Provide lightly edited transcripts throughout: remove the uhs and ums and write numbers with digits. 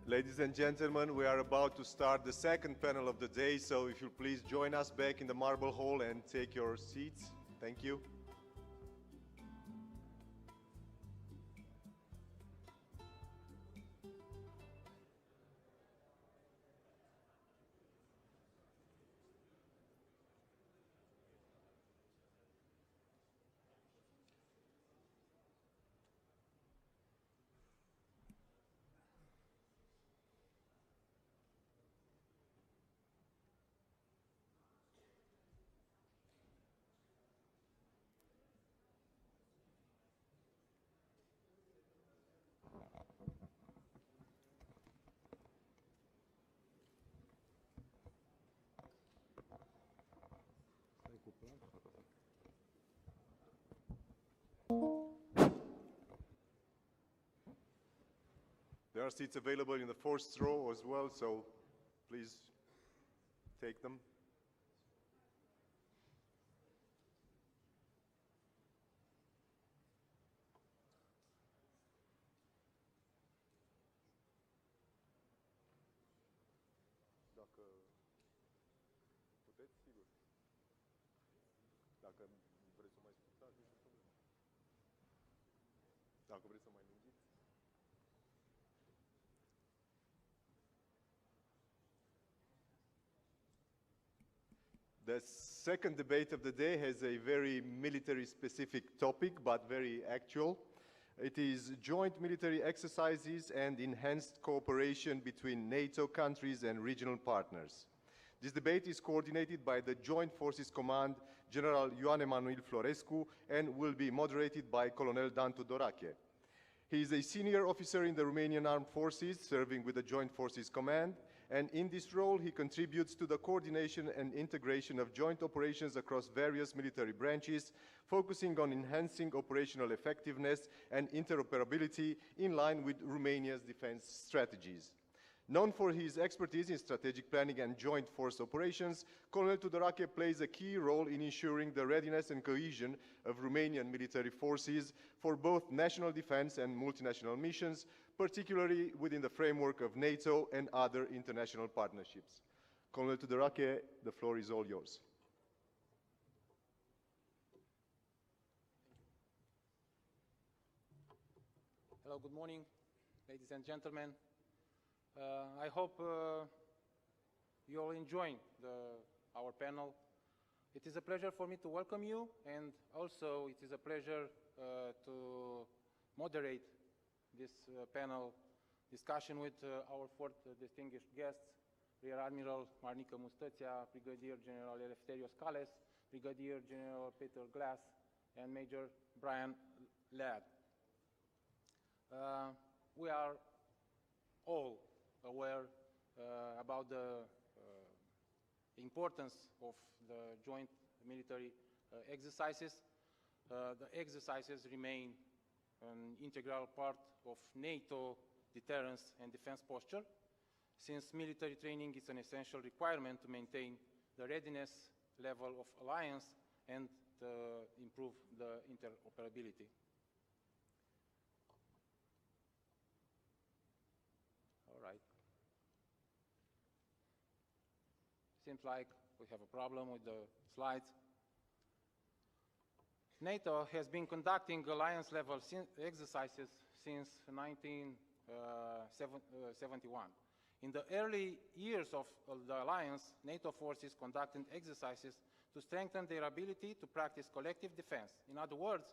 Ladies and gentlemen, we are about to start the second panel of the day, so if you'll please join us back in the Marble Hall and take your seats. Thank you. There are seats available in the fourth row as well, so please take them. Dacă puteți, sigur. Dacă vreți să mai scurtați, nicio problemă. Dacă vreți să mai lungiți. The second debate of the day has a very military-specific topic, but very actual. It is joint military exercises and enhanced cooperation between NATO countries and regional partners. This debate is coordinated by the Joint Forces Command, General Ioan Emanuel Florescu, and will be moderated by Colonel Dan TUDORACHE. He is a senior officer in the Romanian Armed Forces, serving with the Joint Forces Command, and in this role he contributes to the coordination and integration of joint operations across various military branches, focusing on enhancing operational effectiveness and interoperability in line with Romania's defense strategies. Known for his expertise in strategic planning and joint force operations, Colonel TUDORACHE plays a key role in ensuring the readiness and cohesion of Romanian military forces for both national defense and multinational missions, particularly within the framework of NATO and other international partnerships. Colonel TUDORACHE, the floor is all yours. Hello, good morning, ladies and gentlemen. I hope you all enjoying our panel. It is a pleasure for me to welcome you, and also it is a pleasure to moderate this panel discussion with our four distinguished guests, Rear Admiral Marinică, MUSTâng ţEA, Brigadier General Eleftherios, KALLES, Brigadier General Peter Glass, and Major Brian Ladd. We are all aware about the importance of the joint military exercises. The exercises remain an integral part of NATO deterrence and defense posture, since military training is an essential requirement to maintain the readiness level of alliance and improve the interoperability. All right. Seems like we have a problem with the slides. NATO has been conducting alliance-level exercises since 1971. In the early years of the alliance, NATO forces conducted exercises to strengthen their ability to practice collective defense. In other words,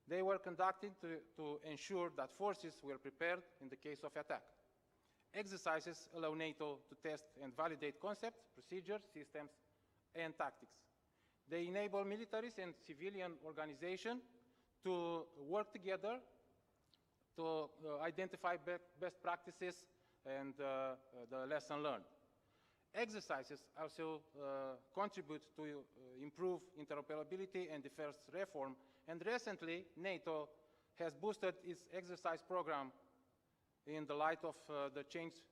they were conducted to ensure that forces were prepared in the case of attack. Exercises allow NATO to test and validate concepts, procedures, systems, and tactics. They enable militaries and civilian organizations to work together to identify best practices and the lesson learned. Exercises also contribute to improve interoperability and defense reform, and recently NATO has boosted its exercise program in the light of the changed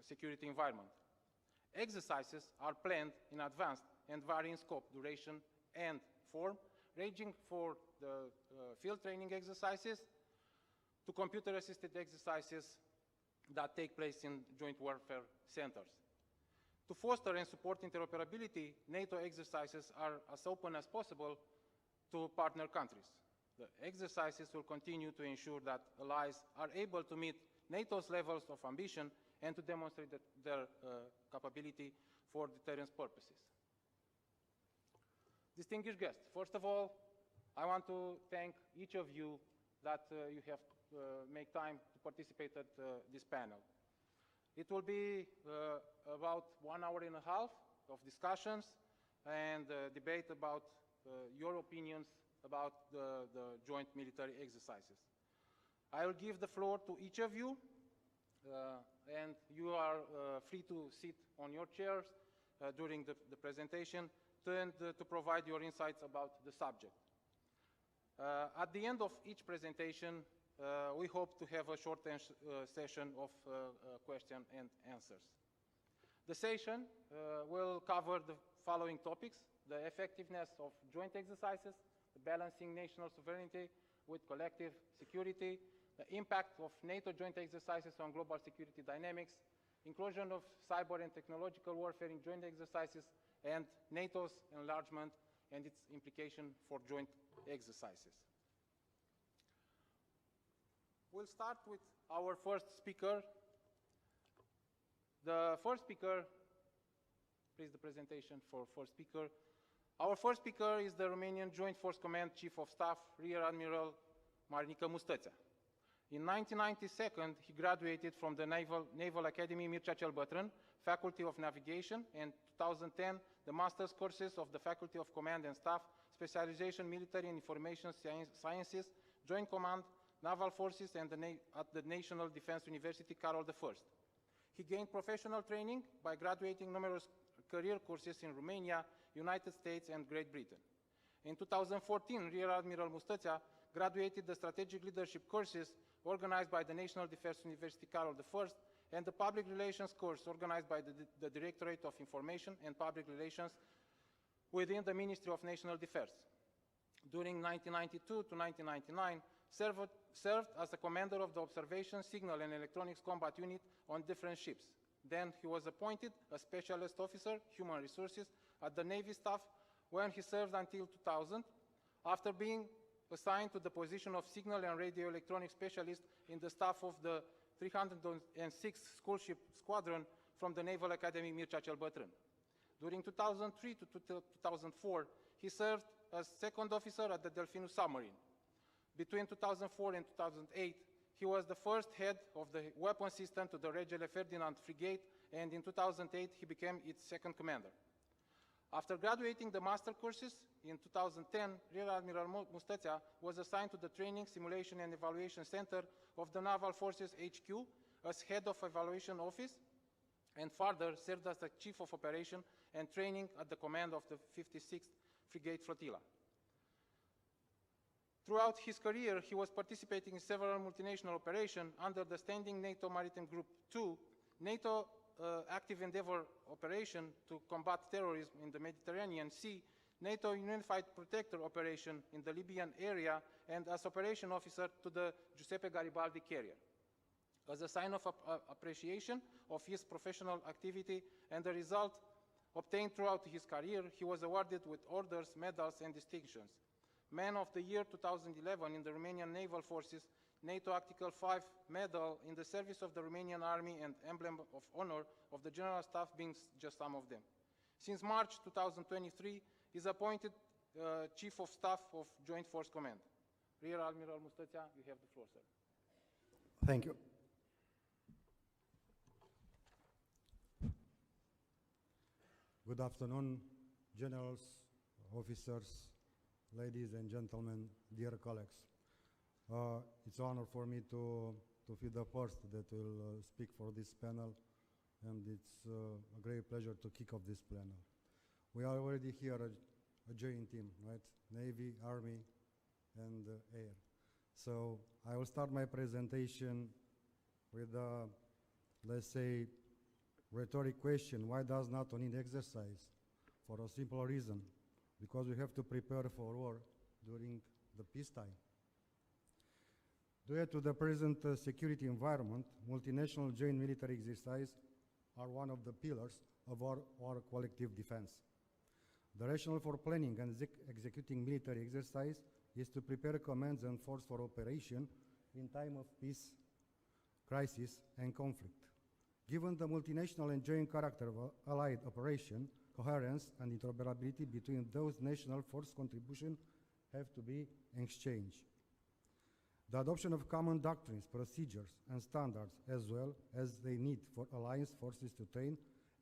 security environment. Exercises are planned in advance and vary in scope, duration, and form, ranging for the field training exercises to computer-assisted exercises that take place in joint warfare centers. To foster and support interoperability, NATO exercises are as open as possible to partner countries. The exercises will continue to ensure that allies are able to meet NATO's levels of ambition and to demonstrate their capability for deterrence purposes. Distinguished guests, first of all, I want to thank each of you that you have made time to participate at this panel. It will be about 1 hour and a half of discussions and debate about your opinions about the joint military exercises. I will give the floor to each of you, and you are free to sit on your chairs during the presentation to provide your insights about the subject. At the end of each presentation, we hope to have a short session of question and answers. The session will cover the following topics: the effectiveness of joint exercises, the balancing national sovereignty with collective security, the impact of NATO joint exercises on global security dynamics, inclusion of cyber and technological warfare in joint exercises, and NATO's enlargement and its implication for joint exercises. We'll start with our first speaker. The first speaker, please the presentation for first speaker. Our first speaker is the Romanian Joint Force Command Chief of Staff, Rear Admiral Marinică. In 1992, he graduated from the Naval Academy Mircea cel Bătrân, Faculty of Navigation, and 2010, the master's courses of the Faculty of Command and Staff, Specialization Military and Information Sciences, Joint Command, Naval Forces, and at the National Defense University, Carol I. He gained professional training by graduating numerous career courses in Romania, United States, and Great Britain. In 2014, Rear Admiral Mustățea graduated the Strategic Leadership courses organized by the National Defense University, Carol I, and the Public Relations course organized by the Directorate of Information and Public Relations within the Ministry of National Defense. During 1992 to 1999, served as a commander of the Observation, Signal, and Electronics Combat Unit on different ships. Then he was appointed a Specialist Officer, Human Resources, at the Navy Staff, when he served until 2000, after being assigned to the position of Signal and Radio Electronics Specialist in the staff of the 306th School Ship Squadron from the Naval Academy Mircea cel Bătrân. During 2003 to 2004, he served as second officer at the Delfinus submarine. Between 2004 and 2008, he was the first head of the weapon system to the Rege Eleftherios frigate, and in 2008, he became its second commander. After graduating the master courses, in 2010, Rear Admiral Mustățea was assigned to the Training, Simulation and Evaluation Center of the Naval Forces HQ as head of Evaluation Office, and further served as the Chief of Operation and Training at the command of the 56th Frigate Flotilla. Throughout his career, he was participating in several multinational operations under the Standing NATO Maritime Group 2, NATO Active Endeavour Operation to combat terrorism in the Mediterranean Sea, NATO Unified Protector Operation in the Libyan area, and as Operation Officer to the Giuseppe Garibaldi carrier. As a sign of appreciation of his professional activity and the result obtained throughout his career, he was awarded with orders, medals, and distinctions. Man of the Year 2011 in the Romanian Naval Forces, NATO Article 5 Medal in the service of the Romanian Army, and Emblem of Honor of the General Staff being just some of them. Since March 2023, he is appointed Chief of Staff of Joint Force Command. Rear Admiral Mustățea, you have the floor, sir. Thank you. Good afternoon, generals, officers, ladies and gentlemen, dear colleagues. It's an honor for me to be the first that will speak for this panel, and it's a great pleasure to kick off this panel. We are already here a joint team, right? Navy, Army, and Air. So I will start my presentation with a, let's say, rhetoric question. Why does NATO need exercise? For a simple reason, because we have to prepare for war during the peacetime. Due to the present security environment, multinational joint military exercises are one of the pillars of our collective defense. The rationale for planning and executing military exercise is to prepare commands and force for operation in time of peace, crisis, and conflict. Given the multinational and joint character of allied operation, coherence and interoperability between those national force contributions have to be exchanged. The adoption of common doctrines, procedures, and standards, as well as the need for alliance forces to train,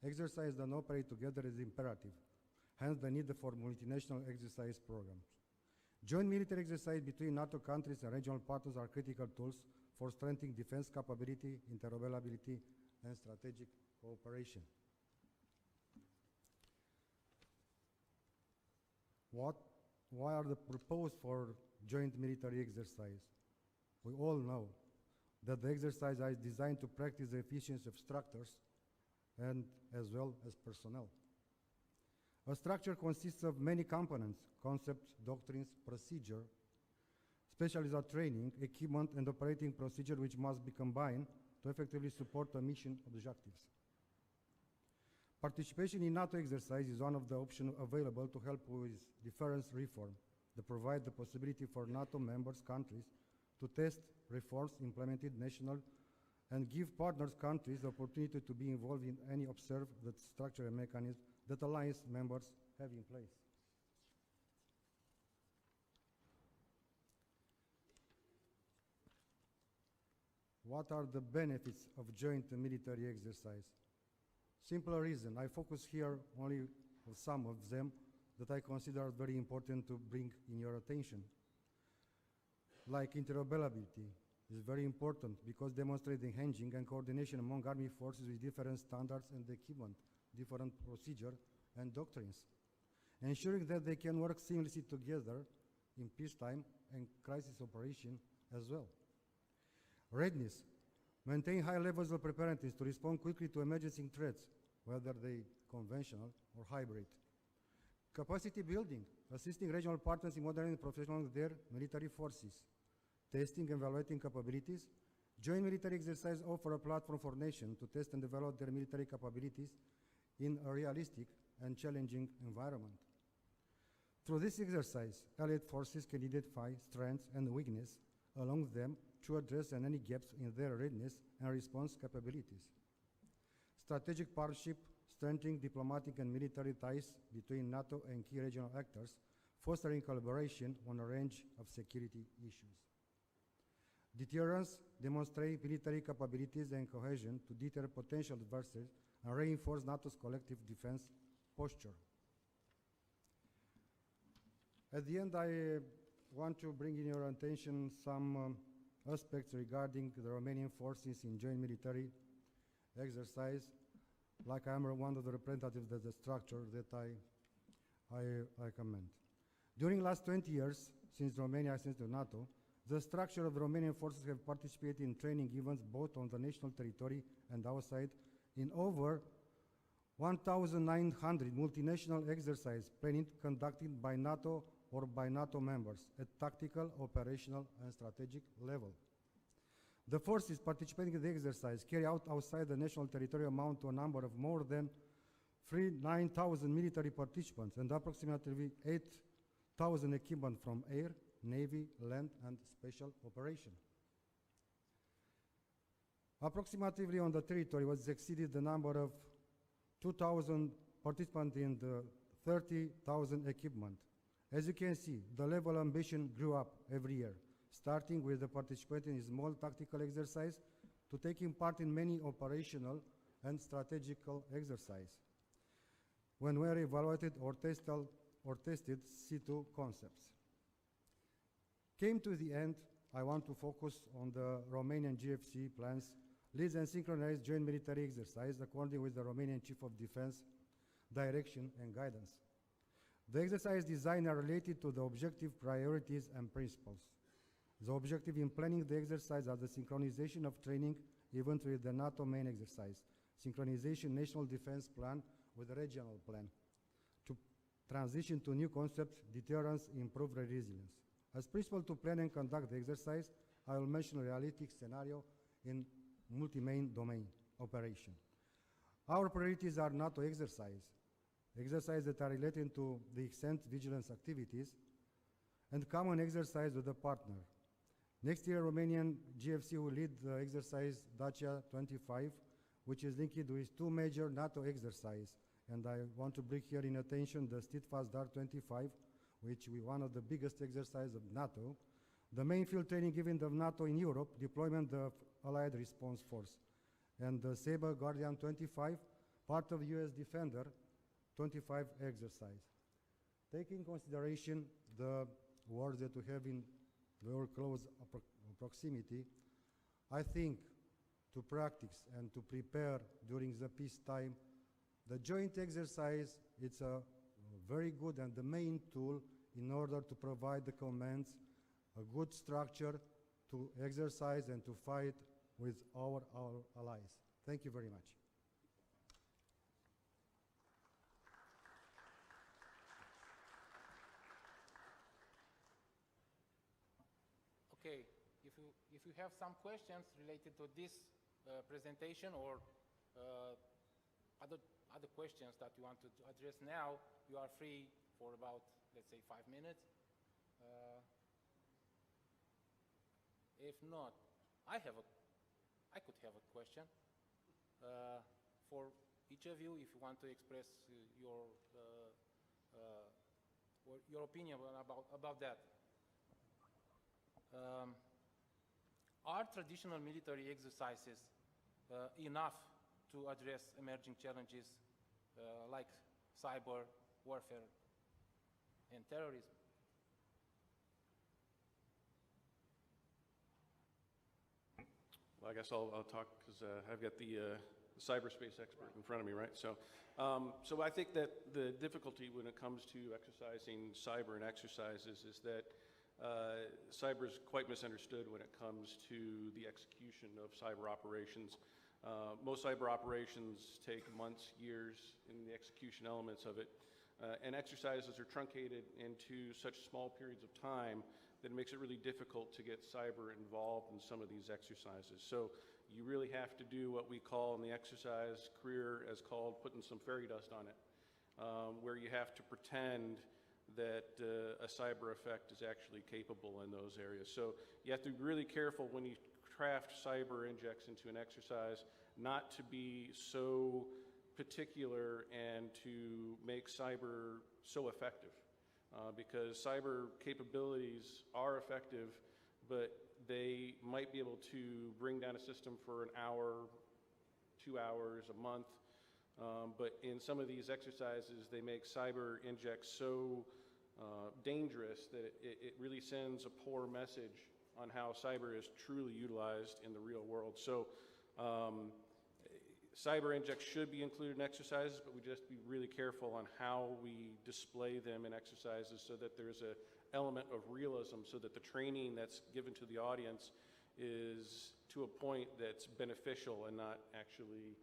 exercise, and operate together is imperative. Hence, the need for multinational exercise programs. Joint military exercise between NATO countries and regional partners are critical tools for strengthening defense capability, interoperability, and strategic cooperation. Why are the proposed for joint military exercise? We all know that the exercise is designed to practice the efficiency of structures and as well as personnel. A structure consists of many components: concepts, doctrines, procedure, specialized training, equipment, and operating procedure, which must be combined to effectively support the mission objectives. Participation in NATO exercise is one of the options available to help with defense reform. They provide the possibility for NATO members countries to test reforms implemented national and give partners countries the opportunity to be involved in any observed that structure and mechanism that alliance members have in place. What are the benefits of joint military exercise? Simple reason. I focus here only on some of them that I consider very important to bring in your attention. Like interoperability is very important because demonstrating enhancing and coordination among army forces with different standards and equipment, different procedure and doctrines, ensuring that they can work seamlessly together in peacetime and crisis operation as well. Readiness. Maintain high levels of preparedness to respond quickly to emerging threats, whether they conventional or hybrid. Capacity building, assisting regional partners in modernizing and professionalizing their military forces. Testing and evaluating capabilities. Joint military exercises offer a platform for nations to test and develop their military capabilities in a realistic and challenging environment. Through this exercise, allied forces can identify strengths and weaknesses along them to address any gaps in their readiness and response capabilities. Strategic partnership, strengthening diplomatic and military ties between NATO and key regional actors, fostering collaboration on a range of security issues. Deterrence, demonstrate military capabilities and cohesion to deter potential adversaries and reinforce NATO's collective defense posture. At the end, I want to bring in your attention some aspects regarding the Romanian forces in joint military exercise, like I am one of the representatives of the structure that I commend. During the last 20 years, since Romania is to NATO, the structure of the Romanian forces have participated in training events both on the national territory and outside in over 1,900 multinational exercises planned conducted by NATO or by NATO members at tactical, operational, and strategic level. The forces participating in the exercise carry out outside the national territory amount to a number of more than 9,000 military participants and approximately 8,000 equipment from air, navy, land, and special operation. Approximately on the territory was exceeded the number of 2,000 participants in the 30,000 equipment. As you can see, the level of ambition grew up every year, starting with the participation in small tactical exercise to taking part in many operational and strategical exercises when were evaluated or tested C2 concepts. Came to the end, I want to focus on the Romanian GFC plans, leads and synchronized joint military exercise according with the Romanian Chief of Defense direction and guidance. The exercise design are related to the objective, priorities, and principles. The objective in planning the exercise are the synchronization of training event with the NATO main exercise, synchronization national defense plan with the regional plan, to transition to new concepts, deterrence, improve resilience. As principle to plan and conduct the exercise I will mention a realistic scenario in multi-main domain operation. Our priorities are NATO exercises that are related to the extent vigilance activities, and common exercise with a partner. Next year, Romanian GFC will lead the exercise Dacia 25, which is linked with two major NATO exercises. And I want to bring here in attention the Steadfast Dar 25, which is one of the biggest exercises of NATO, the main field training given of NATO in Europe, deployment of Allied Response Force, and the Sabre Guardian 25, part of US Defender 25 exercise. Taking consideration the wars that we have in very close proximity, I think to practice and to prepare during the peacetime, the joint exercise, it's a very good and the main tool in order to provide the commands a good structure to exercise and to fight with our allies. Thank you very much. Okay, if you have some questions related to this presentation or other questions that you want to address now, you are free for about, let's say, 5 minutes. If not, I could have a question for each of you if you want to express your opinion about that. Are traditional military exercises enough to address emerging challenges like cyber warfare and terrorism? Well, I guess I'll talk because I've got the cyberspace expert in front of me, right? So I think that the difficulty when it comes to exercising cyber and exercises is that cyber is quite misunderstood when it comes to the execution of cyber operations. Most cyber operations take months, years in the execution elements of it, and exercises are truncated into such small periods of time that it makes it really difficult to get cyber involved in some of these exercises. So you really have to do what we call in the exercise career as called putting some fairy dust on it, where you have to pretend that a cyber effect is actually capable in those areas. So you have to be really careful when you craft cyber injects into an exercise not to be so particular and to make cyber so effective. Because cyber capabilities are effective, but they might be able to bring down a system for an hour, 2 hours, a month. But in some of these exercises, they make cyber injects so dangerous that it really sends a poor message on how cyber is truly utilized in the real world. So cyber injects should be included in exercises, but we just be really careful on how we display them in exercises so that there's an element of realism, so that the training that's given to the audience is to a point that's beneficial and not actually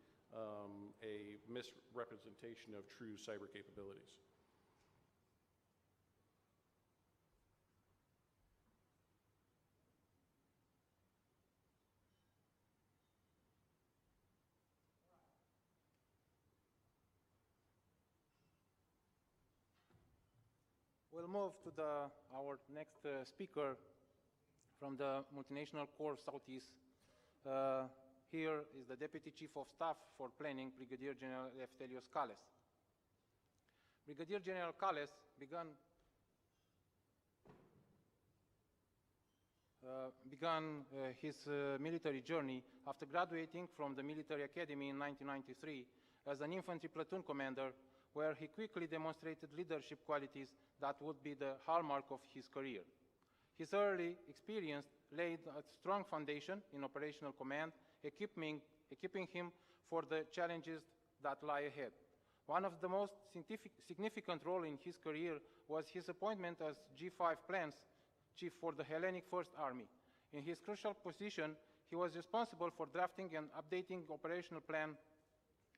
a misrepresentation of true cyber capabilities. We'll move to our next speaker from the Multinational Corps Southeast. Here is the Deputy Chief of Staff for Planning, Brigadier General Eleftherios KALLES. Brigadier General KALLES began his military journey after graduating from the Military Academy in 1993 as an infantry platoon commander, where he quickly demonstrated leadership qualities that would be the hallmark of his career. His early experience laid a strong foundation in operational command, equipping him for the challenges that lie ahead. One of the most significant roles in his career was his appointment as G5 Plans Chief for the Hellenic First Army. In his crucial position, he was responsible for drafting and updating operational plan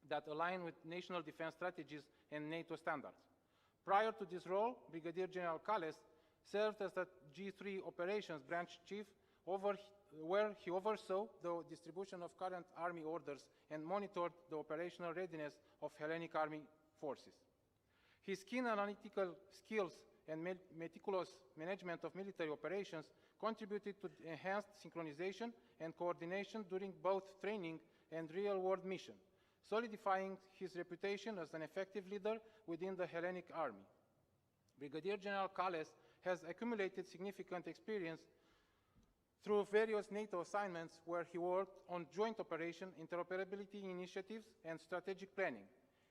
that align with national defense strategies and NATO standards. Prior to this role, Brigadier General KALLES served as the G3 Operations Branch Chief, where he oversaw the distribution of current army orders and monitored the operational readiness of Hellenic army forces. His keen analytical skills and meticulous management of military operations contributed to enhanced synchronization and coordination during both training and real-world mission, solidifying his reputation as an effective leader within the Hellenic army. Brigadier General KALLES has accumulated significant experience through various NATO assignments where he worked on joint operation, interoperability initiatives, and strategic planning.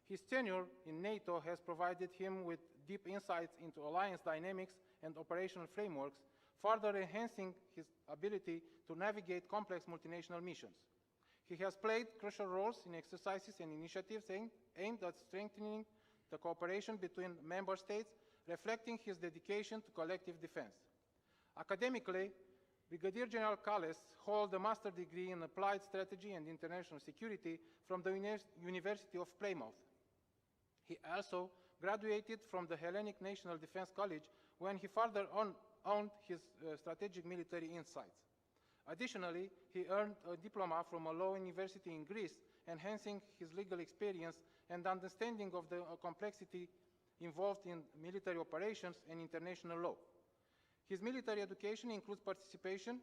His tenure in NATO has provided him with deep insights into alliance dynamics and operational frameworks, further enhancing his ability to navigate complex multinational missions. He has played crucial roles in exercises and initiatives aimed at strengthening the cooperation between member states, reflecting his dedication to collective defense. Academically, Brigadier General KALLES holds a master's degree in Applied Strategy and International Security from the University of Plymouth. He also graduated from the Hellenic National Defense College when he further honed his strategic military insights. Additionally, he earned a diploma from a law university in Greece, enhancing his legal experience and understanding of the complexity involved in military operations and international law. His military education includes participation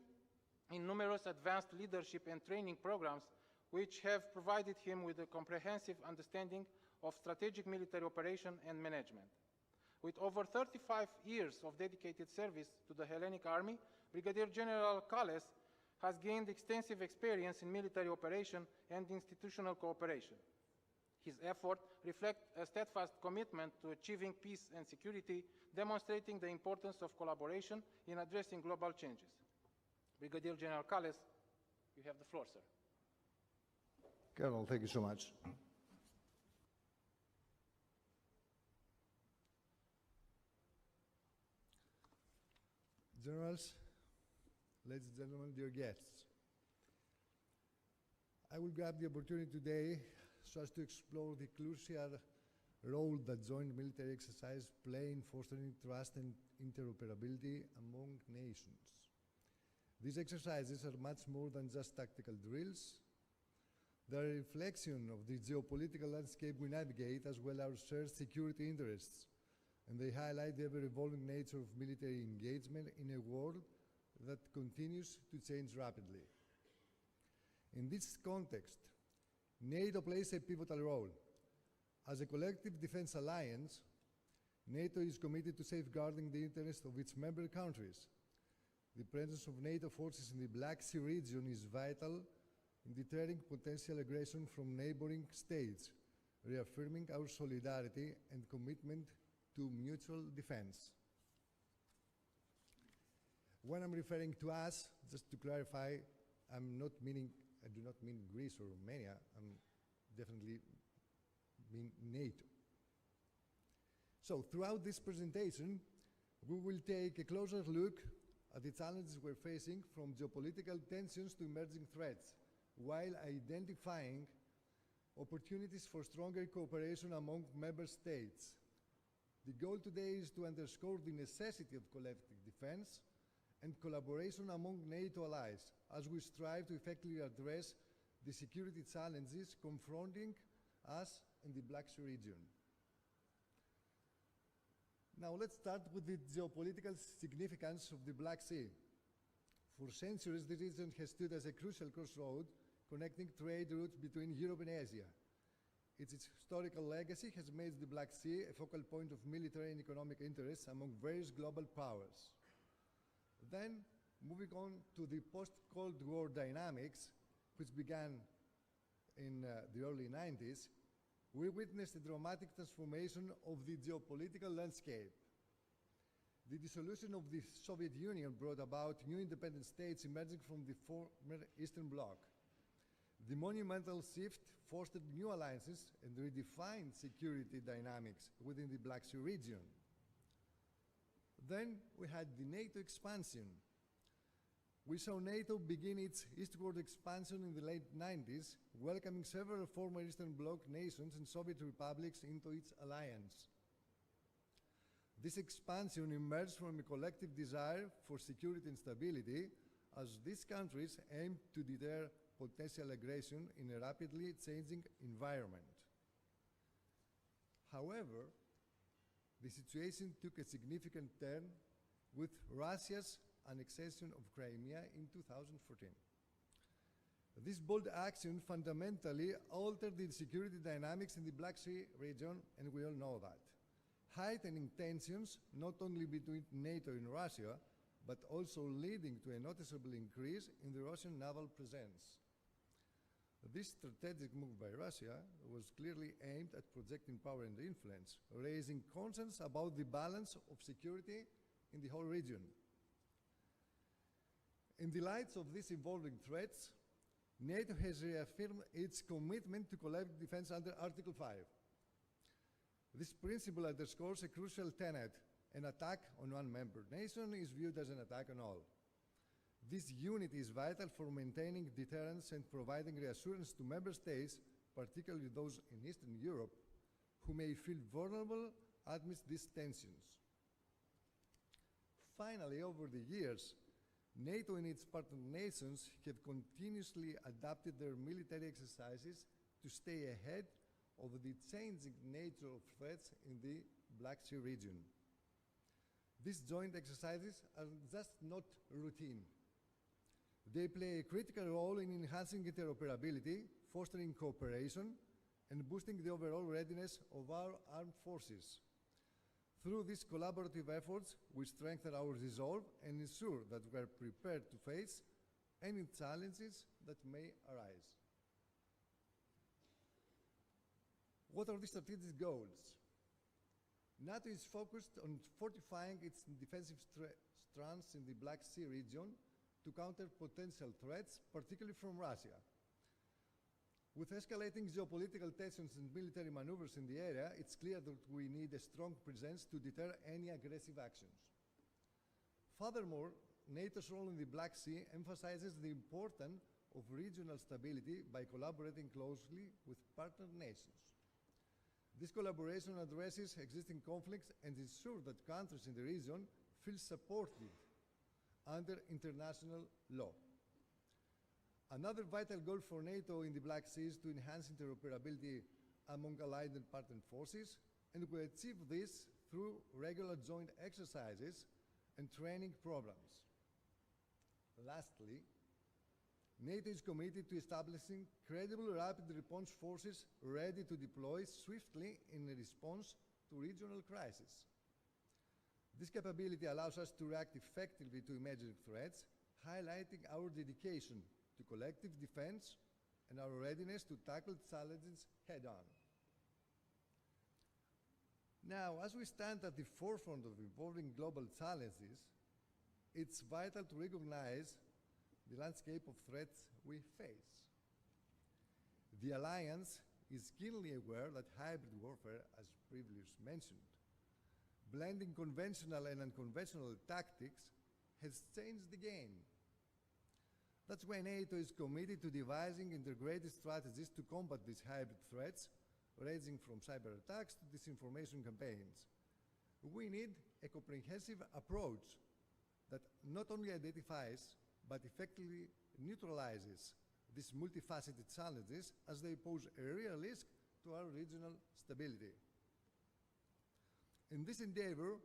in numerous advanced leadership and training programs, which have provided him with a comprehensive understanding of strategic military operation and management. With over 35 years of dedicated service to the Hellenic Army, Brigadier General KALLES has gained extensive experience in military operation and institutional cooperation. His efforts reflect a steadfast commitment to achieving peace and security, demonstrating the importance of collaboration in addressing global changes. Brigadier General KALLES, you have the floor, sir. Colonel, thank you so much. Generals, ladies and gentlemen, dear guests, I will grab the opportunity today so as to explore the crucial role that joint military exercises play in fostering trust and interoperability among nations. These exercises are much more than just tactical drills. They are a reflection of the geopolitical landscape we navigate, as well as our shared security interests, and they highlight the ever-evolving nature of military engagement in a world that continues to change rapidly. In this context, NATO plays a pivotal role. As a collective defense alliance, NATO is committed to safeguarding the interests of its member countries. The presence of NATO forces in the Black Sea region is vital in deterring potential aggression from neighboring states, reaffirming our solidarity and commitment to mutual defense. When I'm referring to us, just to clarify, I do not mean Greece or Romania, I'm definitely mean NATO. So throughout this presentation, we will take a closer look at the challenges we're facing, from geopolitical tensions to emerging threats, while identifying opportunities for stronger cooperation among member states. The goal today is to underscore the necessity of collective defense and collaboration among NATO allies as we strive to effectively address the security challenges confronting us in the Black Sea region. Now let's start with the geopolitical significance of the Black Sea. For centuries, the region has stood as a crucial crossroad connecting trade routes between Europe and Asia. Its historical legacy has made the Black Sea a focal point of military and economic interests among various global powers. Then, moving on to the post-Cold War dynamics, which began in the early 90s, we witnessed a dramatic transformation of the geopolitical landscape. The dissolution of the Soviet Union brought about new independent states emerging from the former Eastern Bloc. The monumental shift fostered new alliances and redefined security dynamics within the Black Sea region. Then we had the NATO expansion. We saw NATO begin its eastward expansion in the late 90s, welcoming several former Eastern Bloc nations and Soviet republics into its alliance. This expansion emerged from a collective desire for security and stability, as these countries aim to deter potential aggression in a rapidly changing environment. However, the situation took a significant turn with Russia's annexation of Crimea in 2014. This bold action fundamentally altered the security dynamics in the Black Sea region, and we all know that, heightening tensions not only between NATO and Russia, but also leading to a noticeable increase in the Russian naval presence. This strategic move by Russia was clearly aimed at projecting power and influence, raising concerns about the balance of security in the whole region. In the light of these evolving threats, NATO has reaffirmed its commitment to collective defense under Article 5. This principle underscores a crucial tenet: an attack on one member nation is viewed as an attack on all. This unity is vital for maintaining deterrence and providing reassurance to member states, particularly those in Eastern Europe, who may feel vulnerable amidst these tensions. Finally, over the years, NATO and its partner nations have continuously adapted their military exercises to stay ahead of the changing nature of threats in the Black Sea region. These joint exercises are just not routine. They play a critical role in enhancing interoperability, fostering cooperation, and boosting the overall readiness of our armed forces. Through these collaborative efforts, we strengthen our resolve and ensure that we are prepared to face any challenges that may arise. What are the strategic goals? NATO is focused on fortifying its defensive stance in the Black Sea region to counter potential threats, particularly from Russia. With escalating geopolitical tensions and military maneuvers in the area, it's clear that we need a strong presence to deter any aggressive actions. Furthermore, NATO's role in the Black Sea emphasizes the importance of regional stability by collaborating closely with partner nations. This collaboration addresses existing conflicts and ensures that countries in the region feel supported under international law. Another vital goal for NATO in the Black Sea is to enhance interoperability among allied and partner forces, and we achieve this through regular joint exercises and training programs. Lastly, NATO is committed to establishing credible rapid response forces ready to deploy swiftly in response to regional crises. This capability allows us to react effectively to emerging threats, highlighting our dedication to collective defense and our readiness to tackle challenges head-on. Now, as we stand at the forefront of evolving global challenges, it's vital to recognize the landscape of threats we face. The Alliance is keenly aware that hybrid warfare, as previously mentioned, blending conventional and unconventional tactics, has changed the game. That's why NATO is committed to devising integrated strategies to combat these hybrid threats, ranging from cyber attacks to disinformation campaigns. We need a comprehensive approach that not only identifies but effectively neutralizes these multifaceted challenges as they pose a real risk to our regional stability. In this endeavor,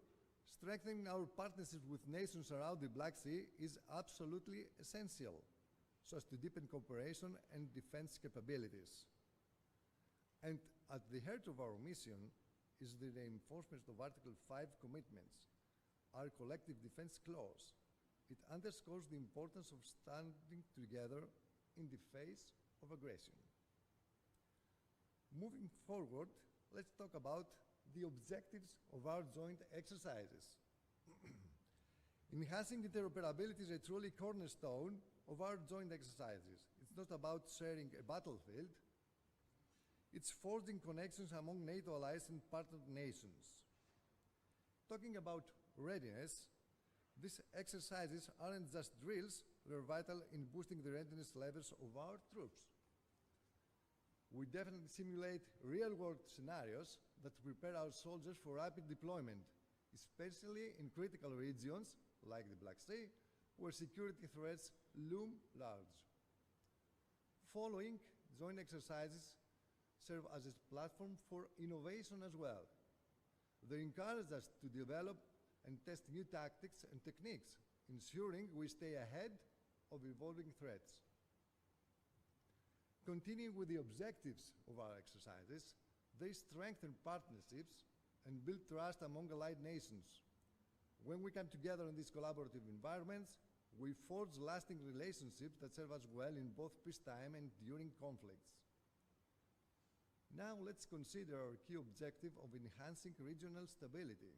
strengthening our partnership with nations around the Black Sea is absolutely essential, so as to deepen cooperation and defense capabilities. And at the heart of our mission is the reinforcement of Article 5 commitments, our collective defense clause. It underscores the importance of standing together in the face of aggression. Moving forward, let's talk about the objectives of our joint exercises. Enhancing interoperability is a truly cornerstone of our joint exercises. It's not about sharing a battlefield, it's forging connections among NATO allies and partner nations. Talking about readiness, these exercises aren't just drills, they're vital in boosting the readiness levels of our troops. We definitely simulate real-world scenarios that prepare our soldiers for rapid deployment, especially in critical regions like the Black Sea, where security threats loom large. Following joint exercises serve as a platform for innovation as well. They encourage us to develop and test new tactics and techniques, ensuring we stay ahead of evolving threats. Continuing with the objectives of our exercises, they strengthen partnerships and build trust among allied nations. When we come together in these collaborative environments, we forge lasting relationships that serve us well in both peacetime and during conflicts. Now let's consider our key objective of enhancing regional stability.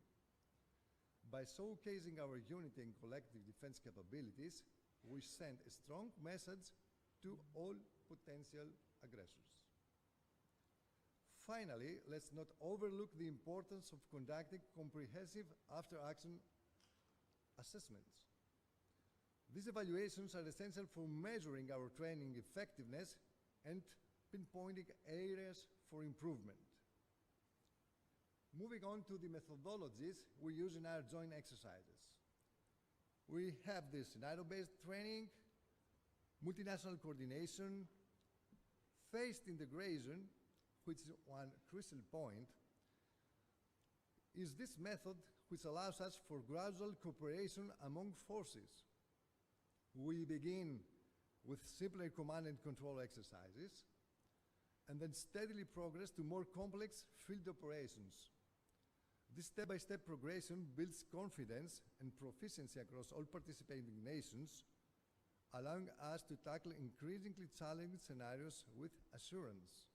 By showcasing our unity and collective defense capabilities, we send a strong message to all potential aggressors. Finally, let's not overlook the importance of conducting comprehensive after-action assessments. These evaluations are essential for measuring our training effectiveness and pinpointing areas for improvement. Moving on to the methodologies we use in our joint exercises. We have the scenario-based training, multinational coordination, phased integration, which is one crucial point, is this method which allows us for gradual cooperation among forces. We begin with simpler command and control exercises, and then steadily progress to more complex field operations. This step-by-step progression builds confidence and proficiency across all participating nations, allowing us to tackle increasingly challenging scenarios with assurance.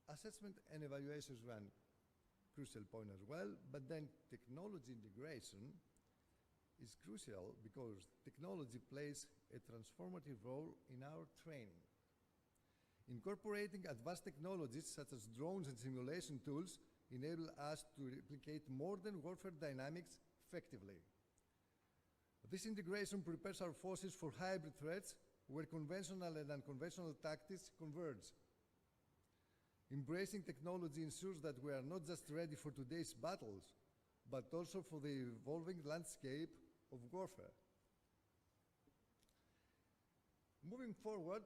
Assessment and evaluations run crucial point as well, but then technology integration is crucial because technology plays a transformative role in our training. Incorporating advanced technologies such as drones and simulation tools enable us to replicate modern warfare dynamics effectively. This integration prepares our forces for hybrid threats where conventional and unconventional tactics converge. Embracing technology ensures that we are not just ready for today's battles, but also for the evolving landscape of warfare. Moving forward,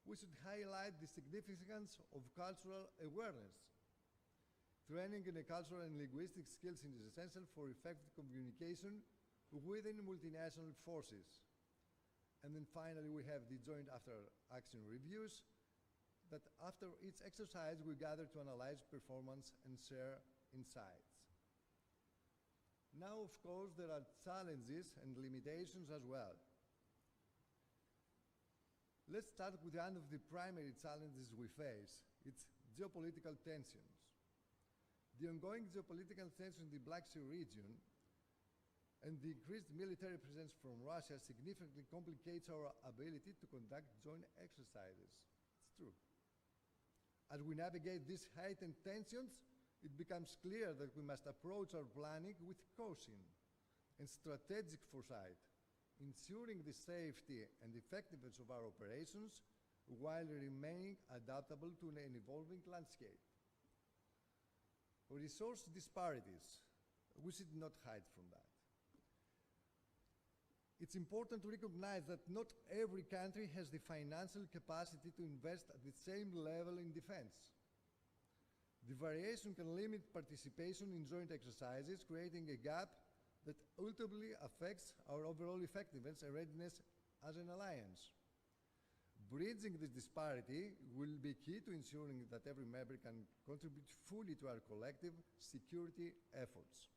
we should highlight the significance of cultural awareness. Training in cultural and linguistic skills is essential for effective communication within multinational forces. And then finally, we have the joint after-action reviews that after each exercise, we gather to analyze performance and share insights. Now, of course, there are challenges and limitations as well. Let's start with one of the primary challenges we face. It's geopolitical tensions. The ongoing geopolitical tension in the Black Sea region and the increased military presence from Russia significantly complicates our ability to conduct joint exercises. It's true. As we navigate these heightened tensions, it becomes clear that we must approach our planning with caution and strategic foresight, ensuring the safety and effectiveness of our operations while remaining adaptable to an evolving landscape. Resource disparities, we should not hide from that. It's important to recognize that not every country has the financial capacity to invest at the same level in defense. The variation can limit participation in joint exercises, creating a gap that ultimately affects our overall effectiveness and readiness as an alliance. Bridging this disparity will be key to ensuring that every member can contribute fully to our collective security efforts.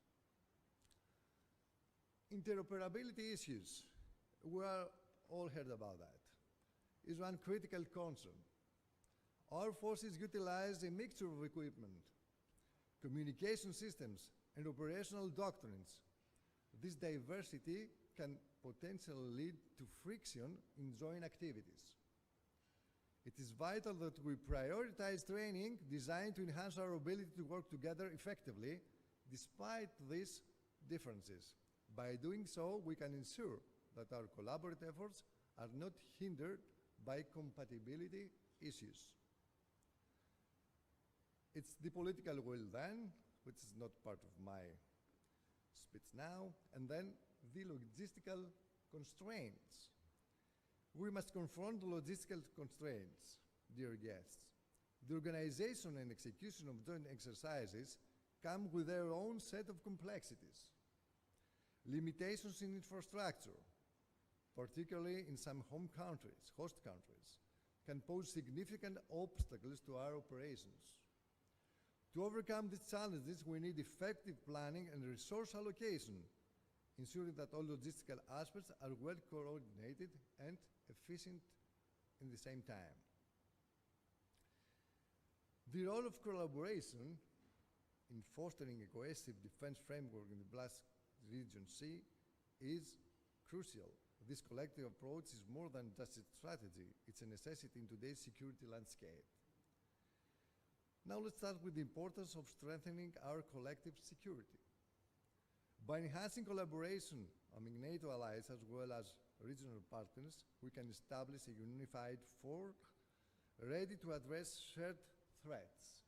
Interoperability issues, we all heard about that, is one critical concern. Our forces utilize a mixture of equipment, communication systems, and operational doctrines. This diversity can potentially lead to friction in joint activities. It is vital that we prioritize training designed to enhance our ability to work together effectively despite these differences. By doing so, we can ensure that our collaborative efforts are not hindered by compatibility issues. It's the political will then, which is not part of my speech now, and then the logistical constraints. We must confront the logistical constraints, dear guests. The organization and execution of joint exercises come with their own set of complexities. Limitations in infrastructure, particularly in some host countries, can pose significant obstacles to our operations. To overcome these challenges, we need effective planning and resource allocation, ensuring that all logistical aspects are well coordinated and efficient in the same time. The role of collaboration in fostering a cohesive defense framework in the Black Region Sea is crucial. This collective approach is more than just a strategy, it's a necessity in today's security landscape. Now let's start with the importance of strengthening our collective security. By enhancing collaboration among NATO allies as well as regional partners, we can establish a unified force ready to address shared threats.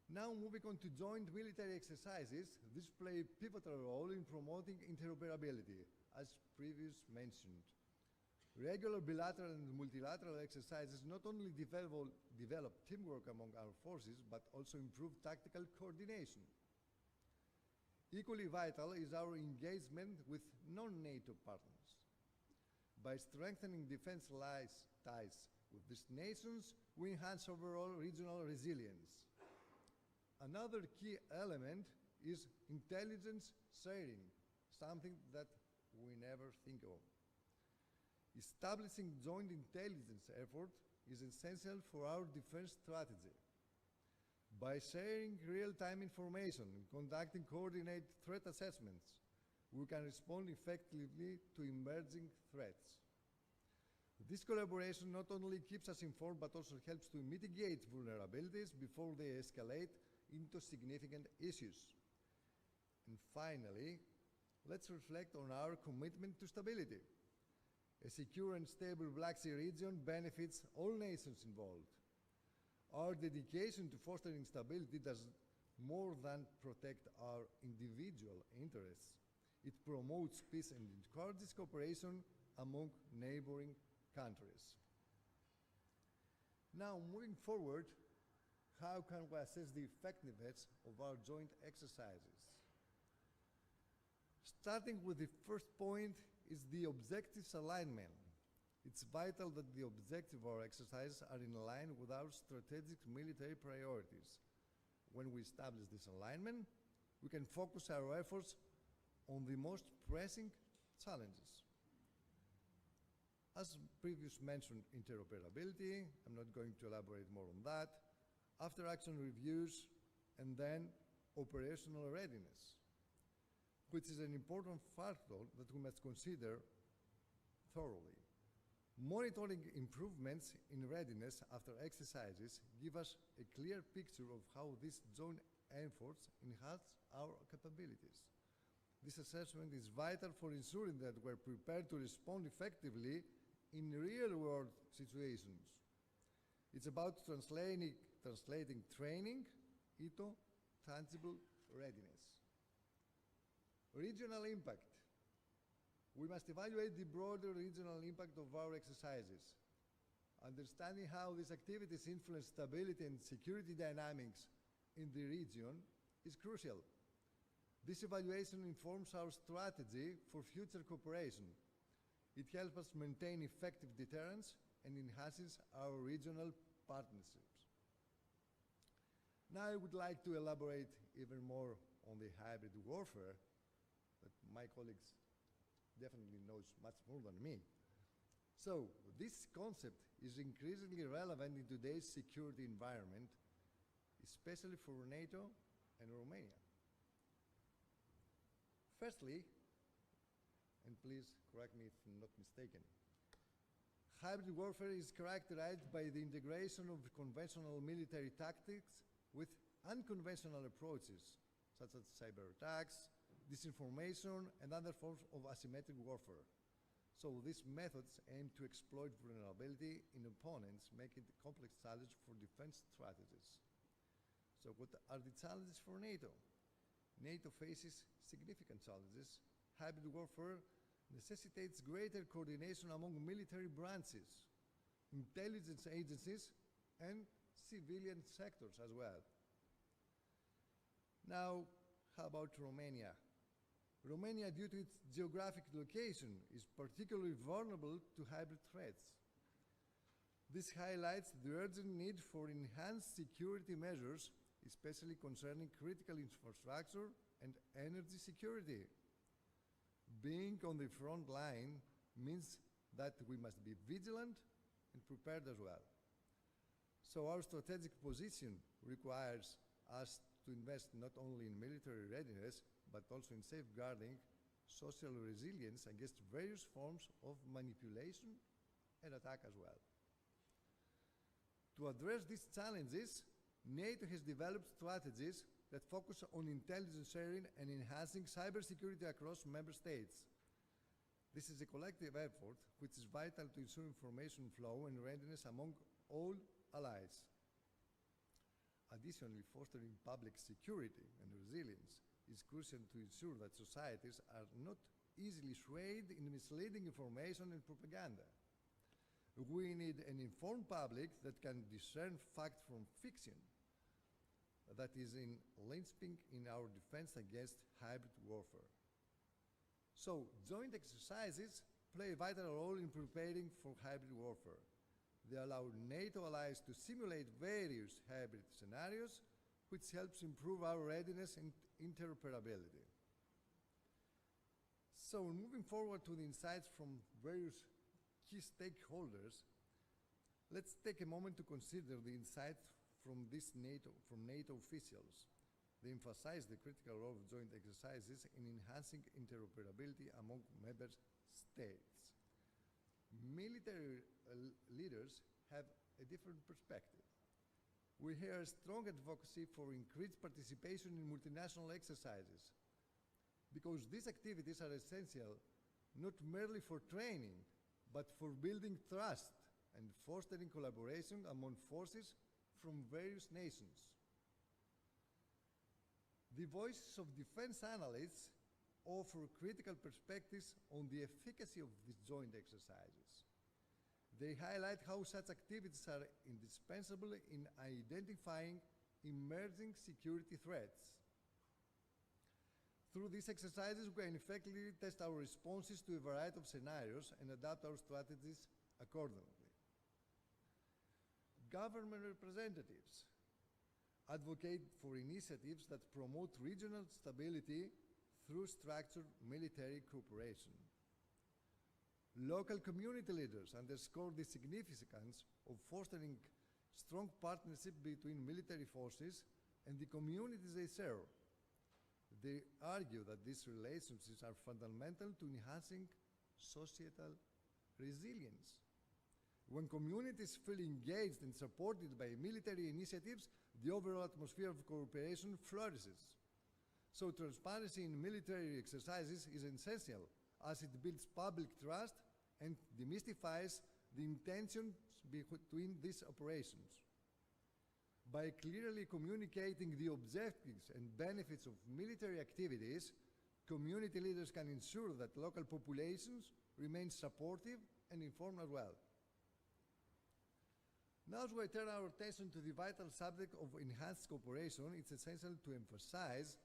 Now moving on to joint military exercises, these play a pivotal role in promoting interoperability, as previously mentioned. Regular bilateral and multilateral exercises not only develop teamwork among our forces, but also improve tactical coordination. Equally vital is our engagement with non-NATO partners. By strengthening defense ties with these nations, we enhance overall regional resilience. Another key element is intelligence sharing, something that we never think of. Establishing joint intelligence effort is essential for our defense strategy. By sharing real-time information and conducting coordinated threat assessments, we can respond effectively to emerging threats. This collaboration not only keeps us informed, but also helps to mitigate vulnerabilities before they escalate into significant issues. And finally, let's reflect on our commitment to stability. A secure and stable Black Sea region benefits all nations involved. Our dedication to fostering stability does more than protect our individual interests. It promotes peace and encourages cooperation among neighboring countries. Now, moving forward, how can we assess the effectiveness of our joint exercises? Starting with the first point is the objectives alignment. It's vital that the objectives of our exercises are in line with our strategic military priorities. When we establish this alignment, we can focus our efforts on the most pressing challenges. As previously mentioned, interoperability, I'm not going to elaborate more on that, after action reviews, and then operational readiness, which is an important factor that we must consider thoroughly. Monitoring improvements in readiness after exercises give us a clear picture of how these joint efforts enhance our capabilities. This assessment is vital for ensuring that we're prepared to respond effectively in real-world situations. It's about translating training into tangible readiness. Regional impact. We must evaluate the broader regional impact of our exercises. Understanding how these activities influence stability and security dynamics in the region is crucial. This evaluation informs our strategy for future cooperation. It helps us maintain effective deterrence and enhances our regional partnerships. Now I would like to elaborate even more on the hybrid warfare that my colleagues definitely knows much more than me. So this concept is increasingly relevant in today's security environment, especially for NATO and Romania. Firstly, and please correct me if I'm not mistaken, hybrid warfare is characterized by the integration of conventional military tactics with unconventional approaches, such as cyber attacks, disinformation, and other forms of asymmetric warfare. So these methods aim to exploit vulnerability in opponents, making it a complex challenge for defense strategies. So what are the challenges for NATO? NATO faces significant challenges. Hybrid warfare necessitates greater coordination among military branches, intelligence agencies, and civilian sectors as well. Now, how about Romania? Romania, due to its geographic location, is particularly vulnerable to hybrid threats. This highlights the urgent need for enhanced security measures, especially concerning critical infrastructure and energy security. Being on the front line means that we must be vigilant and prepared as well. So our strategic position requires us to invest not only in military readiness, but also in safeguarding social resilience against various forms of manipulation and attack as well. To address these challenges, NATO has developed strategies that focus on intelligence sharing and enhancing cybersecurity across member states. This is a collective effort which is vital to ensure information flow and readiness among all allies. Additionally, fostering public security and resilience is crucial to ensure that societies are not easily swayed in misleading information and propaganda. We need an informed public that can discern fact from fiction, that is in linchpin in our defense against hybrid warfare. So, joint exercises play a vital role in preparing for hybrid warfare. They allow NATO allies to simulate various hybrid scenarios, which helps improve our readiness and interoperability. So, moving forward to the insights from various key stakeholders, let's take a moment to consider the insights from NATO officials. They emphasize the critical role of joint exercises in enhancing interoperability among member states. Military leaders have a different perspective. We hear a strong advocacy for increased participation in multinational exercises, because these activities are essential not merely for training, but for building trust and fostering collaboration among forces from various nations. The voices of defense analysts offer critical perspectives on the efficacy of these joint exercises. They highlight how such activities are indispensable in identifying emerging security threats. Through these exercises, we can effectively test our responses to a variety of scenarios and adapt our strategies accordingly. Government representatives advocate for initiatives that promote regional stability through structured military cooperation. Local community leaders underscore the significance of fostering strong partnership between military forces and the communities they serve. They argue that these relationships are fundamental to enhancing societal resilience. When communities feel engaged and supported by military initiatives, the overall atmosphere of cooperation flourishes. So transparency in military exercises is essential, as it builds public trust and demystifies the intentions between these operations. By clearly communicating the objectives and benefits of military activities, community leaders can ensure that local populations remain supportive and informed as well. Now, as we turn our attention to the vital subject of enhanced cooperation, it's essential to emphasize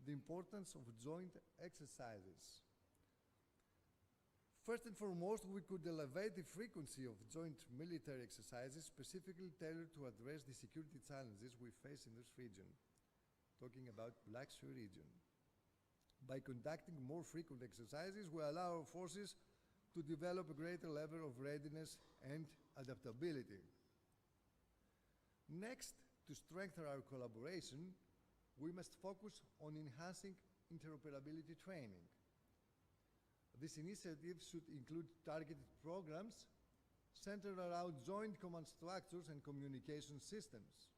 the importance of joint exercises. First and foremost, we could elevate the frequency of joint military exercises specifically tailored to address the security challenges we face in this region, talking about Black Sea region. By conducting more frequent exercises, we allow our forces to develop a greater level of readiness and adaptability. Next, to strengthen our collaboration, we must focus on enhancing interoperability training. This initiative should include targeted programs centered around joint command structures and communication systems.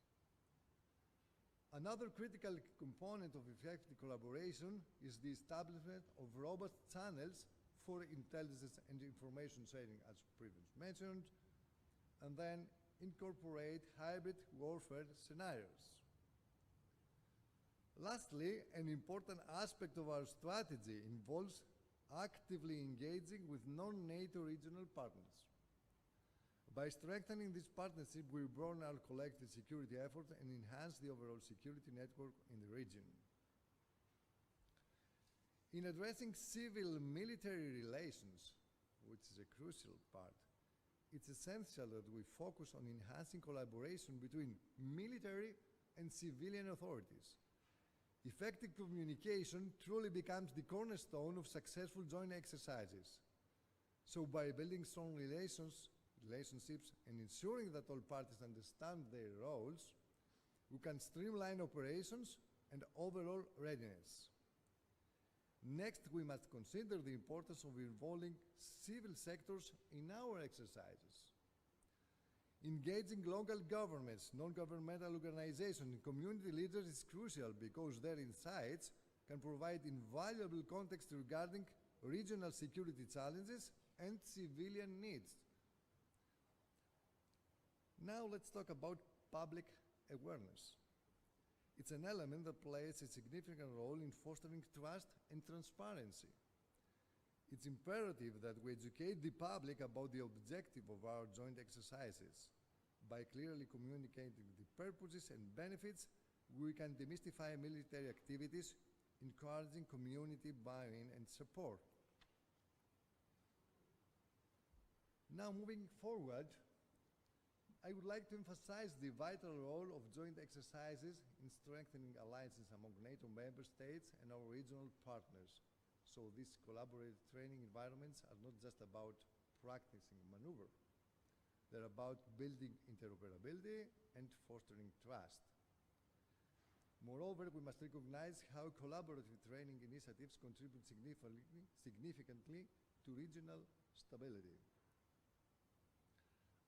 Another critical component of effective collaboration is the establishment of robust channels for intelligence and information sharing, as previously mentioned, and then incorporate hybrid warfare scenarios. Lastly, an important aspect of our strategy involves actively engaging with non-NATO regional partners. By strengthening this partnership, we broaden our collective security efforts and enhance the overall security network in the region. In addressing civil-military relations, which is a crucial part, it's essential that we focus on enhancing collaboration between military and civilian authorities. Effective communication truly becomes the cornerstone of successful joint exercises. So by building strong relationships and ensuring that all parties understand their roles, we can streamline operations and overall readiness. Next, we must consider the importance of involving civil sectors in our exercises. Engaging local governments, non-governmental organizations, and community leaders is crucial because their insights can provide invaluable context regarding regional security challenges and civilian needs. Now let's talk about public awareness. It's an element that plays a significant role in fostering trust and transparency. It's imperative that we educate the public about the objective of our joint exercises. By clearly communicating the purposes and benefits, we can demystify military activities, encouraging community buy-in and support. Now, moving forward, I would like to emphasize the vital role of joint exercises in strengthening alliances among NATO member states and our regional partners. So these collaborative training environments are not just about practicing maneuver. They're about building interoperability and fostering trust. Moreover, we must recognize how collaborative training initiatives contribute significantly to regional stability.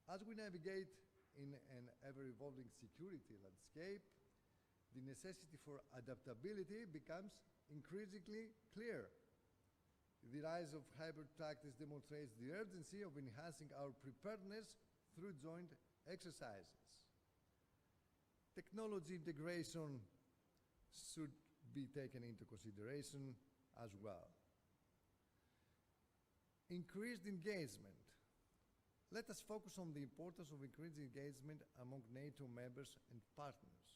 As we navigate in an ever-evolving security landscape, the necessity for adaptability becomes increasingly clear. The rise of hybrid tactics demonstrates the urgency of enhancing our preparedness through joint exercises. Technology integration should be taken into consideration as well. Increased engagement. Let us focus on the importance of increased engagement among NATO members and partners.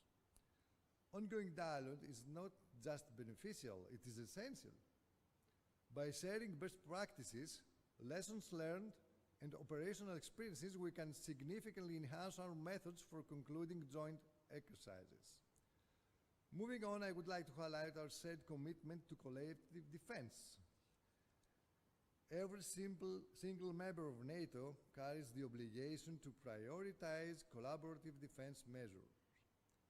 Ongoing dialogue is not just beneficial, it is essential. By sharing best practices, lessons learned, and operational experiences, we can significantly enhance our methods for concluding joint exercises. Moving on, I would like to highlight our shared commitment to collective defense. Every single member of NATO carries the obligation to prioritize collaborative defense measures.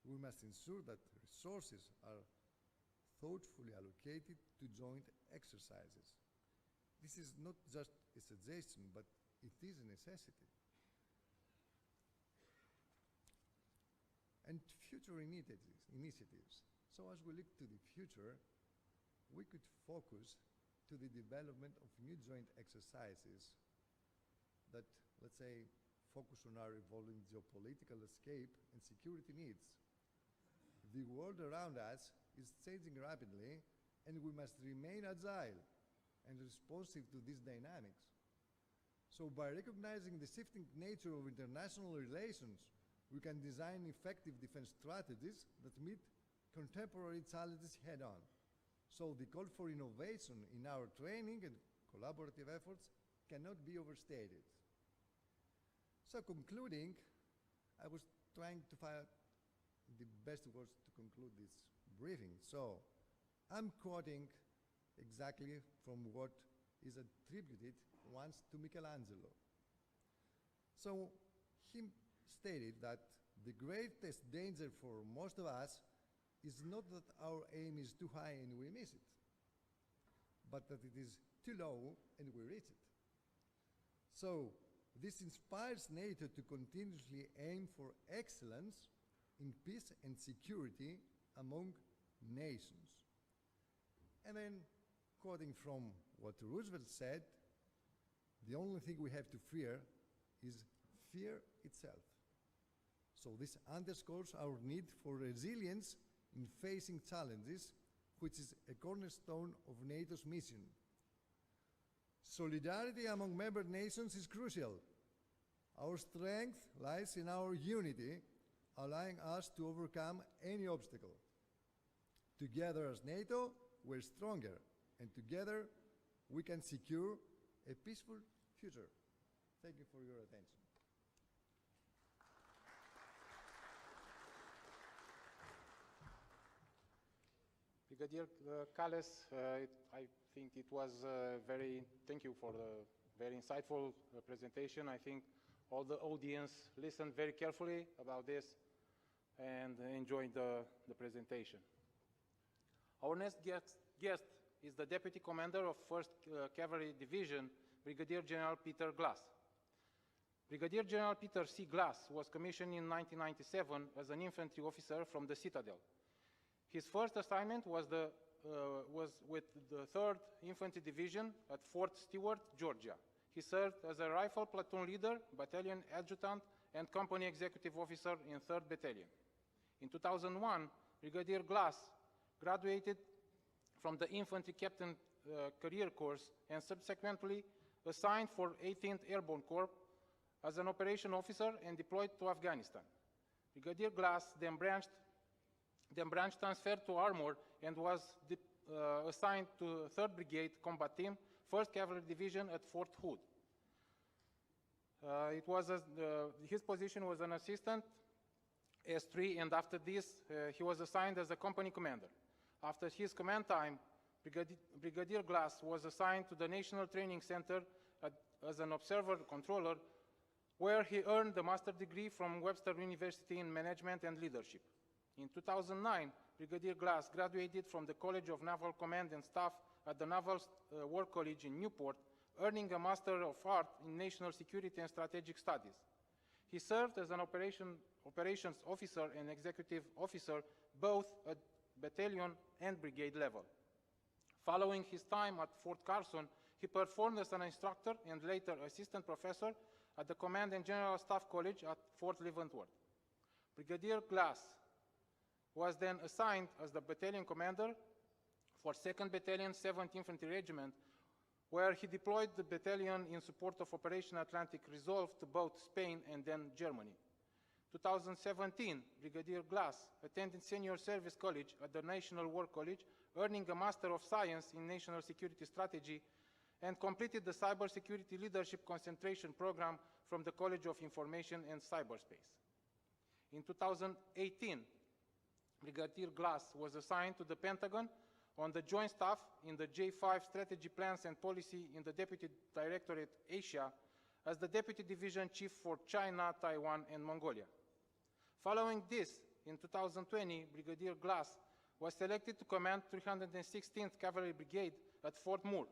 We must ensure that resources are thoughtfully allocated to joint exercises. This is not just a suggestion, but it is a necessity. And future initiatives. So as we look to the future, we could focus to the development of new joint exercises that, let's say, focus on our evolving geopolitical landscape and security needs. The world around us is changing rapidly, and we must remain agile and responsive to these dynamics. So by recognizing the shifting nature of international relations, we can design effective defense strategies that meet contemporary challenges head-on. So the call for innovation in our training and collaborative efforts cannot be overstated. So concluding, I was trying to find the best words to conclude this briefing. So I'm quoting exactly from what is attributed once to Michelangelo. So he stated that the greatest danger for most of us is not that our aim is too high and we miss it, but that it is too low and we reach it. So this inspires NATO to continuously aim for excellence in peace and security among nations. And then, quoting from what Roosevelt said, the only thing we have to fear is fear itself. So this underscores our need for resilience in facing challenges, which is a cornerstone of NATO's mission. Solidarity among member nations is crucial. Our strength lies in our unity, allowing us to overcome any obstacle. Together as NATO, we're stronger, and together we can secure a peaceful future. Thank you for your attention. Brigadier KALLES, I think it was thank you for the very insightful presentation. I think all the audience listened very carefully about this and enjoyed the presentation. Our next guest is the Deputy Commander of 1st Cavalry Division, Brigadier General Peter Glass. Brigadier General Peter C. Glass was commissioned in 1997 as an infantry officer from the Citadel. His first assignment was with the 3rd Infantry Division at Fort Stewart, Georgia. He served as a rifle platoon leader, battalion adjutant, and company executive officer in 3rd Battalion. In 2001, Brigadier Glass graduated from the Infantry Captain Career Course and subsequently assigned for 18th Airborne Corps as an operation officer and deployed to Afghanistan. Brigadier Glass then branch transferred to armor and was assigned to 3rd Brigade Combat Team, 1st Cavalry Division at Fort Hood. His position was an assistant S3, and after this, he was assigned as a company commander. After his command time, Brigadier Glass was assigned to the National Training Center as an observer controller, where he earned the master's degree from Webster University in Management and Leadership. In 2009, Brigadier Glass graduated from the College of Naval Command and Staff at the Naval War College in Newport, earning a Master of Arts in National Security and Strategic Studies. He served as an operations officer and executive officer, both at battalion and brigade level. Following his time at Fort Carson, he performed as an instructor and later assistant professor at the Command and General Staff College at Fort Leavenworth. Brigadier Glass was then assigned as the battalion commander for 2nd Battalion, 7th Infantry Regiment, where he deployed the battalion in support of Operation Atlantic Resolve to both Spain and then Germany. 2017, Brigadier Glass attended Senior Service College at the National War College, earning a Master of Science in National Security Strategy, and completed the Cybersecurity Leadership Concentration Program from the College of Information and Cyberspace. In 2018, Brigadier Glass was assigned to the Pentagon on the Joint Staff in the J5 Strategy Plans and Policy in the Deputy Directorate Asia as the Deputy Division Chief for China, Taiwan, and Mongolia. Following this, in 2020, Brigadier Glass was selected to command 316th Cavalry Brigade at Fort Moore.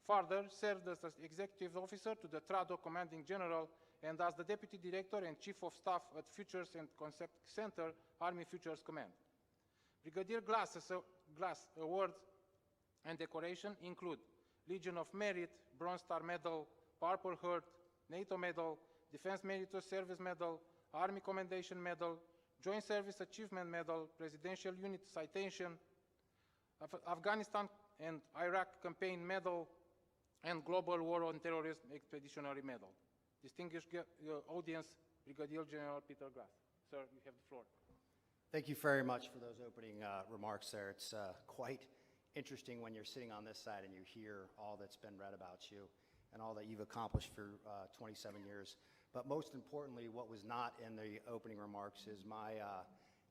Further, served as Executive Officer to the TRADO Commanding General and as the Deputy Director and Chief of Staff at Futures and Concept Center, Army Futures Command. Brigadier Glass awards and decoration include Legion of Merit, Bronze Star Medal, Purple Heart, NATO Medal, Defense Meritorious Service Medal, Army Commendation Medal, Joint Service Achievement Medal, Presidential Unit Citation, Afghanistan and Iraq Campaign Medal, and Global War on Terrorism Expeditionary Medal. Distinguished audience, Brigadier General Peter Glass. Sir, you have the floor. Thank you very much for those opening remarks there. It's quite interesting when you're sitting on this side and you hear all that's been read about you and all that you've accomplished for 27 years. But most importantly, what was not in the opening remarks is my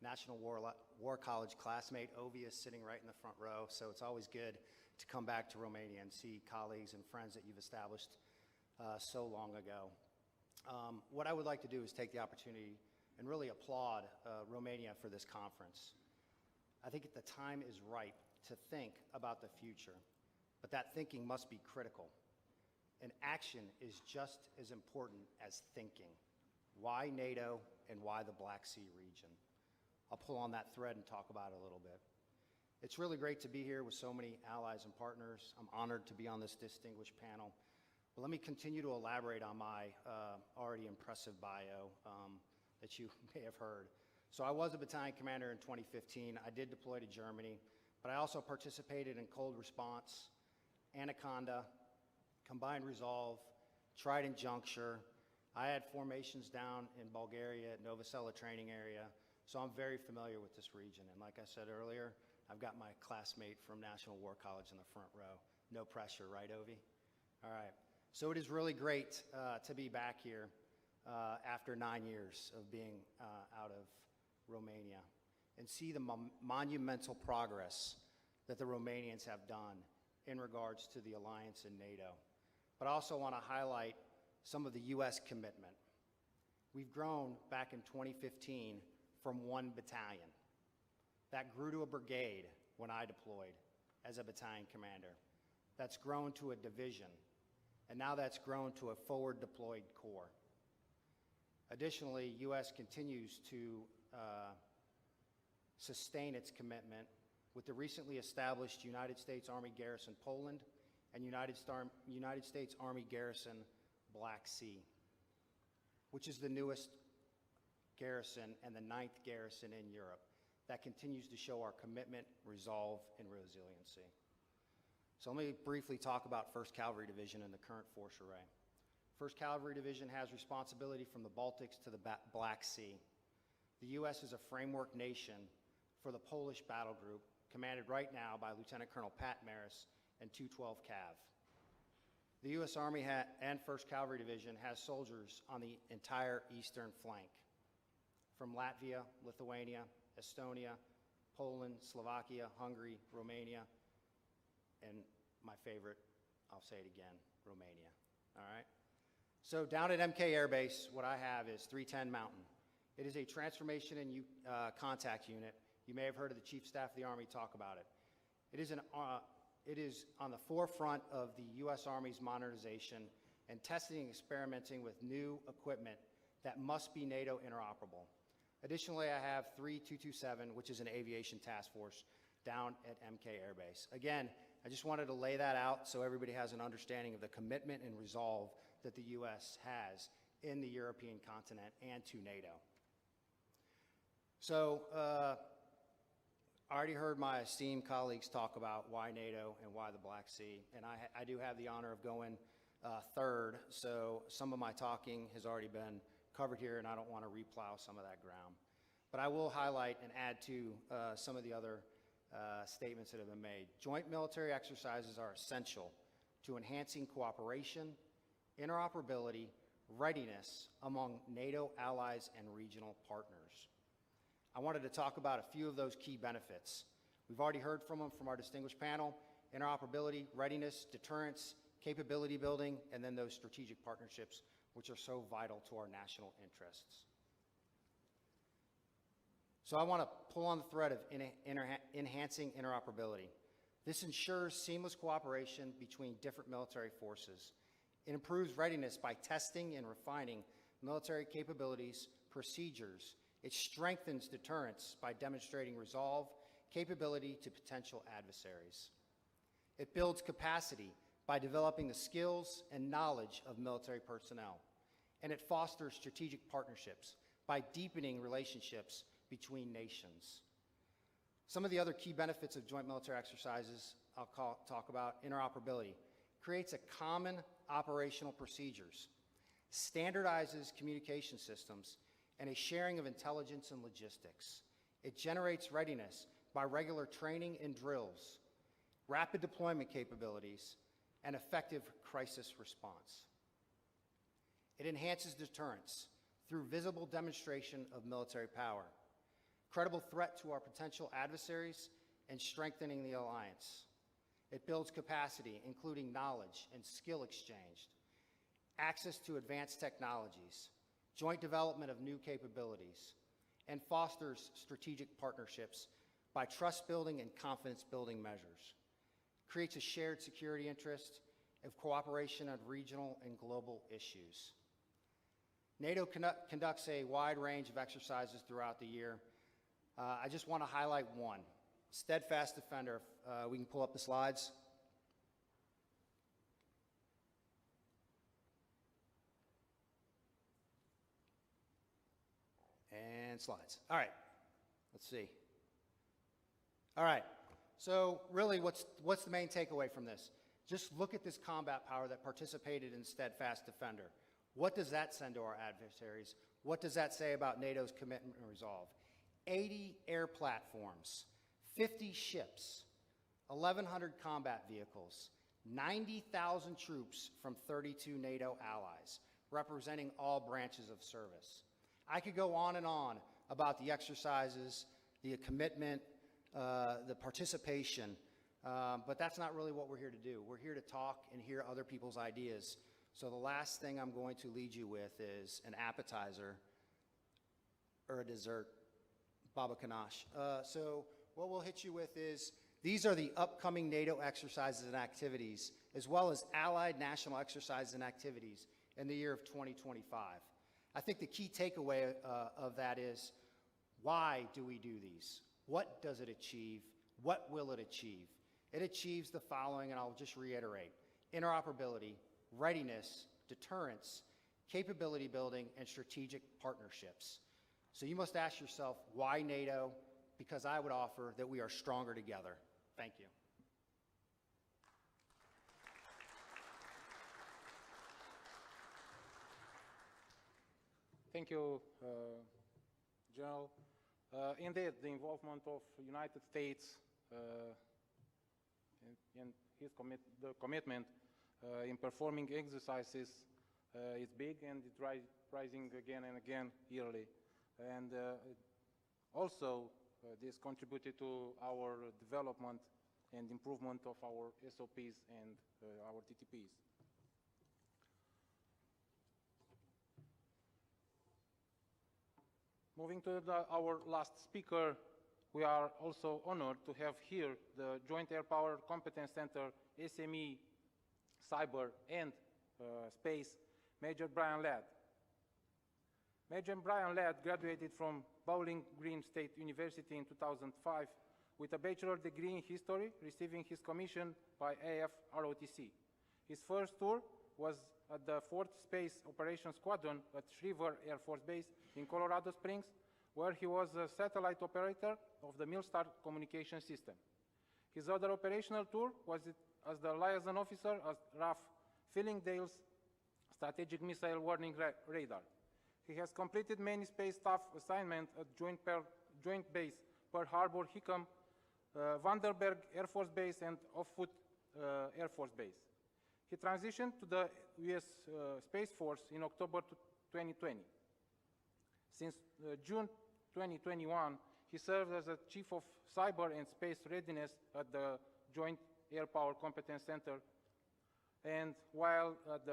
National War College classmate, Ovi, is sitting right in the front row. So it's always good to come back to Romania and see colleagues and friends that you've established so long ago. What I would like to do is take the opportunity and really applaud Romania for this conference. I think the time is ripe to think about the future, but that thinking must be critical. And action is just as important as thinking. Why NATO and why the Black Sea region? I'll pull on that thread and talk about it a little bit. It's really great to be here with so many allies and partners. I'm honored to be on this distinguished panel. But let me continue to elaborate on my already impressive bio that you may have heard. So I was a battalion commander in 2015. I did deploy to Germany, but I also participated in Cold Response, Anaconda, Combined Resolve, Trident Juncture. I had formations down in Bulgaria at Novosela training area, so I'm very familiar with this region. And like I said earlier, I've got my classmate from National War College in the front row. No pressure, right, Ovi? All right. So it is really great to be back here after 9 years of being out of Romania and see the monumental progress that the Romanians have done in regards to the alliance and NATO. But I also want to highlight some of the U.S. commitment. We've grown back in 2015 from 1 battalion. That grew to a brigade when I deployed as a battalion commander. That's grown to a division, and now that's grown to a forward deployed corps. Additionally, U.S. continues to sustain its commitment with the recently established United States Army Garrison Poland and United States Army Garrison Black Sea, which is the newest garrison and the 9th garrison in Europe. That continues to show our commitment, resolve, and resiliency. So let me briefly talk about 1st Cavalry Division and the current force array. 1st Cavalry Division has responsibility from the Baltics to the Black Sea. The U.S. is a framework nation for the Polish battle group, commanded right now by Lieutenant Colonel Pat Maris and 212 Cav. The U.S. Army and 1st Cavalry Division has soldiers on the entire eastern flank, from Latvia, Lithuania, Estonia, Poland, Slovakia, Hungary, Romania, and my favorite, I'll say it again, Romania. All right? So down at MK Air Base, what I have is 310 Mountain. It is a transformation and contact unit. You may have heard of the Chief of Staff of the Army talk about it. It is on the forefront of the U.S. Army's modernization and testing and experimenting with new equipment that must be NATO interoperable. Additionally, I have 3227, which is an aviation task force down at MK Air Base. Again, I just wanted to lay that out so everybody has an understanding of the commitment and resolve that the U.S. has in the European continent and to NATO. So, I already heard my esteemed colleagues talk about why NATO and why the Black Sea, and I do have the honor of going third, so some of my talking has already been covered here, and I don't want to replow some of that ground. But I will highlight and add to some of the other statements that have been made. Joint military exercises are essential to enhancing cooperation, interoperability, readiness among NATO allies and regional partners. I wanted to talk about a few of those key benefits. We've already heard from them from our distinguished panel: interoperability, readiness, deterrence, capability building, and then those strategic partnerships, which are so vital to our national interests. So I want to pull on the thread of enhancing interoperability. This ensures seamless cooperation between different military forces. It improves readiness by testing and refining military capabilities, procedures. It strengthens deterrence by demonstrating resolve, capability to potential adversaries. It builds capacity by developing the skills and knowledge of military personnel. And it fosters strategic partnerships by deepening relationships between nations. Some of the other key benefits of joint military exercises I'll talk about: interoperability. Creates a common operational procedures, standardizes communication systems, and a sharing of intelligence and logistics. It generates readiness by regular training and drills, rapid deployment capabilities, and effective crisis response. It enhances deterrence through visible demonstration of military power, credible threat to our potential adversaries, and strengthening the alliance. It builds capacity, including knowledge and skill exchange, access to advanced technologies, joint development of new capabilities, and fosters strategic partnerships by trust-building and confidence-building measures. Creates a shared security interest of cooperation on regional and global issues. NATO conducts a wide range of exercises throughout the year. I just want to highlight one: Steadfast Defender. We can pull up the slides. And And slides. All right, let's see. All right, so really what's the main takeaway from this? Just look at this combat power that participated in Steadfast Defender. What does that send to our adversaries? What does that say about NATO's commitment and resolve? 80 air platforms, 50 ships, 1,100 combat vehicles, 90,000 troops from 32 NATO allies, representing all branches of service. I could go on and on about the exercises, the commitment, the participation, but that's not really what we're here to do. We're here to talk and hear other people's ideas. So the last thing I'm going to lead you with is an appetizer or a dessert, baba ganache. So what we'll hit you with is, these are the upcoming NATO exercises and activities, as well as allied national exercises and activities in the year of 2025. I think the key takeaway of that is, why do we do these? What does it achieve? What will it achieve? It achieves the following, and I'll just reiterate: interoperability, readiness, deterrence, capability building, and strategic partnerships. So you must ask yourself, why NATO? Because I would offer that we are stronger together. Thank you. Thank you, General. Indeed, the involvement of the United States and his commitment in performing exercises is big, and it's rising again and again yearly. And also, this contributed to our development and improvement of our SOPs and our TTPs. Moving to our last speaker, we are also honored to have here the Joint Air Power Competence Center, SME, Cyber and Space, Major Brian Ladd. Major Brian Ladd graduated from Bowling Green State University in 2005 with a bachelor's degree in history, receiving his commission by AFROTC. His first tour was at the 4th Space Operations Squadron at Schriever Air Force Base in Colorado Springs, where he was a satellite operator of the Milstar communication system. His other operational tour was as the liaison officer at RAF Fillingdale's Strategic Missile Warning Radar. He has completed many space staff assignments at Joint Base Pearl Harbor, Hickam, Vandenberg Air Force Base, and Offutt Air Force Base. He transitioned to the U.S. Space Force in October 2020. Since June 2021, he served as a Chief of Cyber and Space Readiness at the Joint Air Power Competence Center. And while at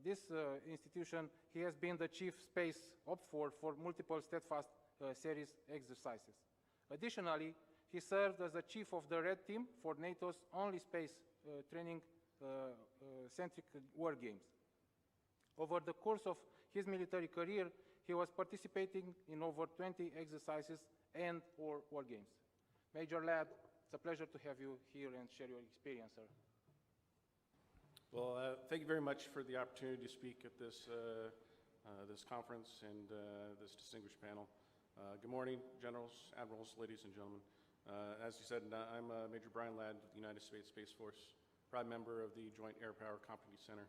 this institution, he has been the Chief Space Op for multiple Steadfast series exercises. Additionally, he served as the Chief of the Red Team for NATO's only space training-centric war games. Over the course of his military career, he was participating in over 20 exercises and or war games. Major Ladd, it's a pleasure to have you here and share your experience, sir. Well, thank you very much for the opportunity to speak at this, this conference and this distinguished panel. Good morning, generals, admirals, ladies and gentlemen. As you said, I'm Major Brian Ladd of the United States Space Force, proud member of the Joint Air Power Competency Center.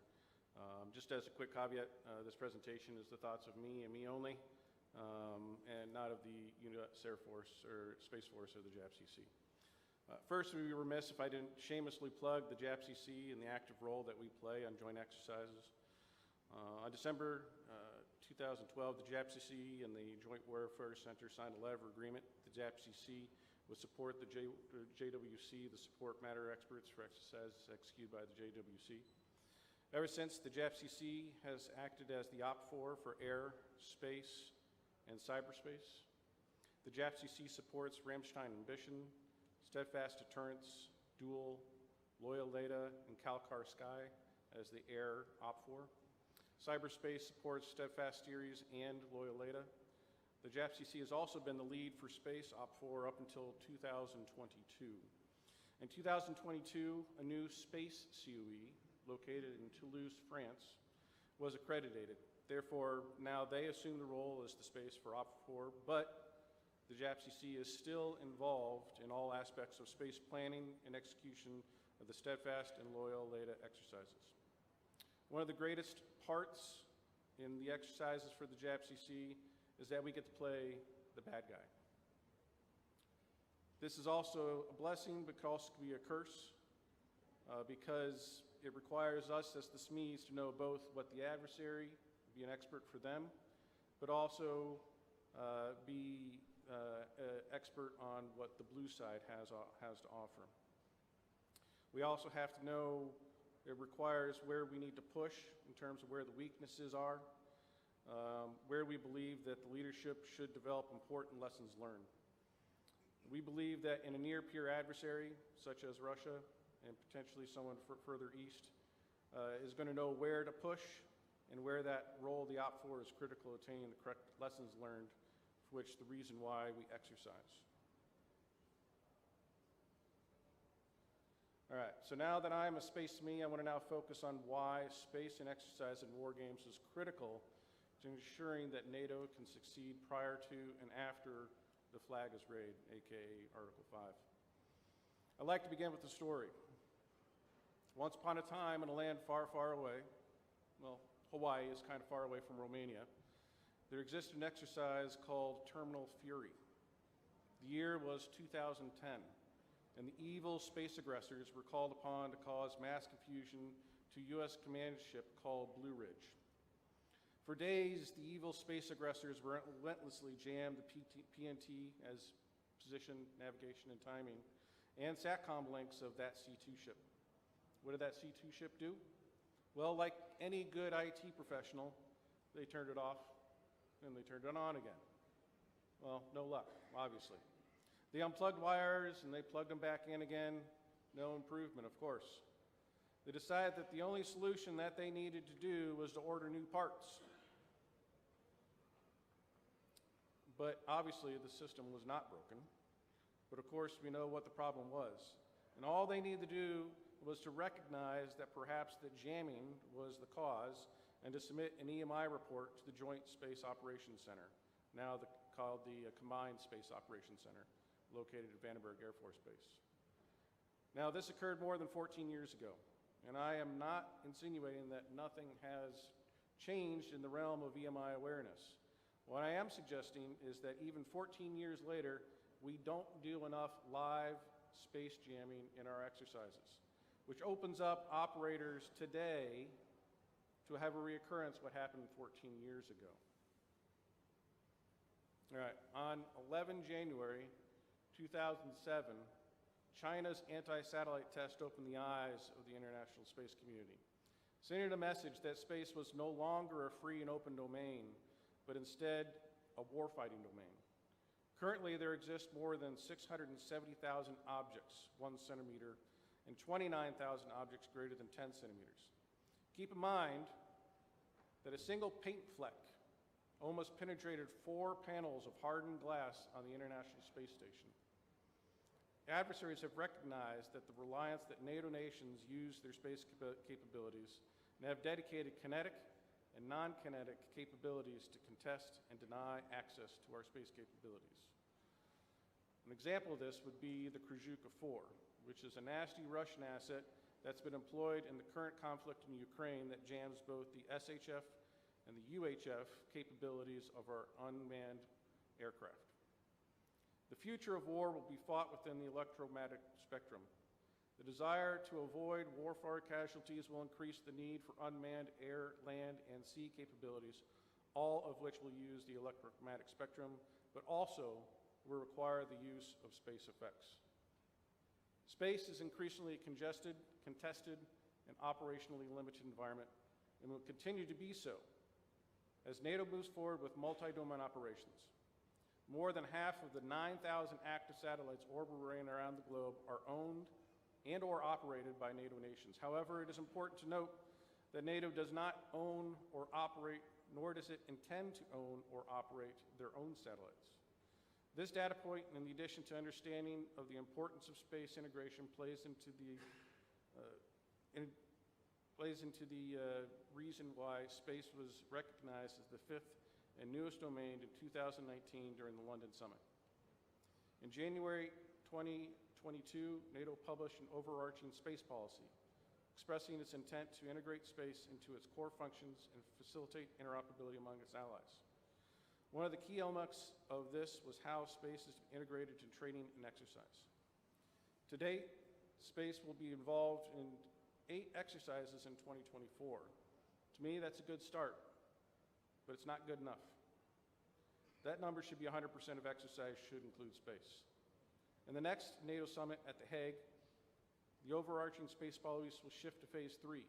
Just as a quick caveat, this presentation is the thoughts of me and me only, and not of the U.S. Air Force or Space Force or the JAPCC. First, we would be remiss if I didn't shamelessly plug the JAPCC and the active role that we play on joint exercises. On December 2012, the JAPCC and the Joint Warfare Center signed a letter of agreement. The JAPCC would support the JWC, the support matter experts for exercises executed by the JWC. Ever since, the JAPCC has acted as the OPFOR for air, space, and cyberspace. The JAPCC supports Ramstein Ambition, Steadfast Deterrence, Dual, Loyal Data, and Calcar Sky as the air OPFOR. Cyberspace supports Steadfast Series and Loyal Data. The JAPCC has also been the lead for space OPFOR up until 2022. In 2022, a new space COE located in Toulouse, France, was accredited. Therefore, now they assume the role as the space for OPFOR, but the JAPCC is still involved in all aspects of space planning and execution of the steadfast and loyal LADA exercises. One of the greatest parts in the exercises for the JAPCC is that we get to play the bad guy. This is also a blessing, but could also be a curse, because it requires us as the SMEs to know both what the adversary, be an expert for them, but also be an expert on what the blue side has to offer. We also have to know, it requires where we need to push in terms of where the weaknesses are, where we believe that the leadership should develop important lessons learned. We believe that in a near-peer adversary, such as Russia, and potentially someone further east, is going to know where to push and where that role of the OPFOR is critical to attaining the correct lessons learned, for which the reason why we exercise. All right, so now that I'm a space SME, I want to now focus on why space and exercise in war games is critical to ensuring that NATO can succeed prior to and after the flag is raised, aka Article 5. I'd like to begin with a story. Once upon a time in a land far, far away, well, Hawaii is kind of far away from Romania, there existed an exercise called Terminal Fury. The year was 2010, and the evil space aggressors were called upon to cause mass confusion to a U.S. command ship called Blue Ridge. For days, the evil space aggressors relentlessly jammed the PNT as position, navigation, and timing, and SATCOM links of that C2 ship. What did that C2 ship do? Well, like any good IT professional, they turned it off, and they turned it on again. Well, no luck, obviously. They unplugged wires, and they plugged them back in again. No improvement, of course. They decided that the only solution that they needed to do was to order new parts. But obviously, the system was not broken. But of course, we know what the problem was. And all they needed to do was to recognize that perhaps the jamming was the cause and to submit an EMI report to the Joint Space Operations Center, now called the Combined Space Operations Center, located at Vandenberg Air Force Base. Now, this occurred more than 14 years ago, and I am not insinuating that nothing has changed in the realm of EMI awareness. What I am suggesting is that even 14 years later, we don't do enough live space jamming in our exercises, which opens up operators today to have a reoccurrence what happened 14 years ago. All right, on 11 January 2007, China's anti-satellite test opened the eyes of the international space community, sending a message that space was no longer a free and open domain, but instead a warfighting domain. Currently, there exist more than 670,000 objects, 1 centimeter, and 29,000 objects greater than 10 centimeters. Keep in mind that a single paint fleck almost penetrated 4 panels of hardened glass on the International Space Station. Adversaries have recognized that the reliance that NATO nations use their space capabilities and have dedicated kinetic and non-kinetic capabilities to contest and deny access to our space capabilities. An example of this would be the Kryzhuka 4, which is a nasty Russian asset that's been employed in the current conflict in Ukraine that jams both the SHF and the UHF capabilities of our unmanned aircraft. The future of war will be fought within the electromagnetic spectrum. The desire to avoid warfare casualties will increase the need for unmanned air, land, and sea capabilities, all of which will use the electromagnetic spectrum, but also will require the use of space effects. Space is increasingly congested, contested, and operationally limited environment, and will continue to be so as NATO moves forward with multi-domain operations. More than half of the 9,000 active satellites orbiting around the globe are owned and or operated by NATO nations. However, it is important to note that NATO does not own or operate, nor does it intend to own or operate their own satellites. This data point, in addition to understanding of the importance of space integration, plays into the plays into the reason why space was recognized as the 5th and newest domain in 2019 during the London Summit. In January 2022, NATO published an overarching space policy, expressing its intent to integrate space into its core functions and facilitate interoperability among its allies. One of the key elements of this was how space is integrated in training and exercise. To date, space will be involved in 8 exercises in 2024. To me, that's a good start, but it's not good enough. That number should be 100% of exercise should include space. In the next NATO summit at The Hague, the overarching space policy will shift to phase 3,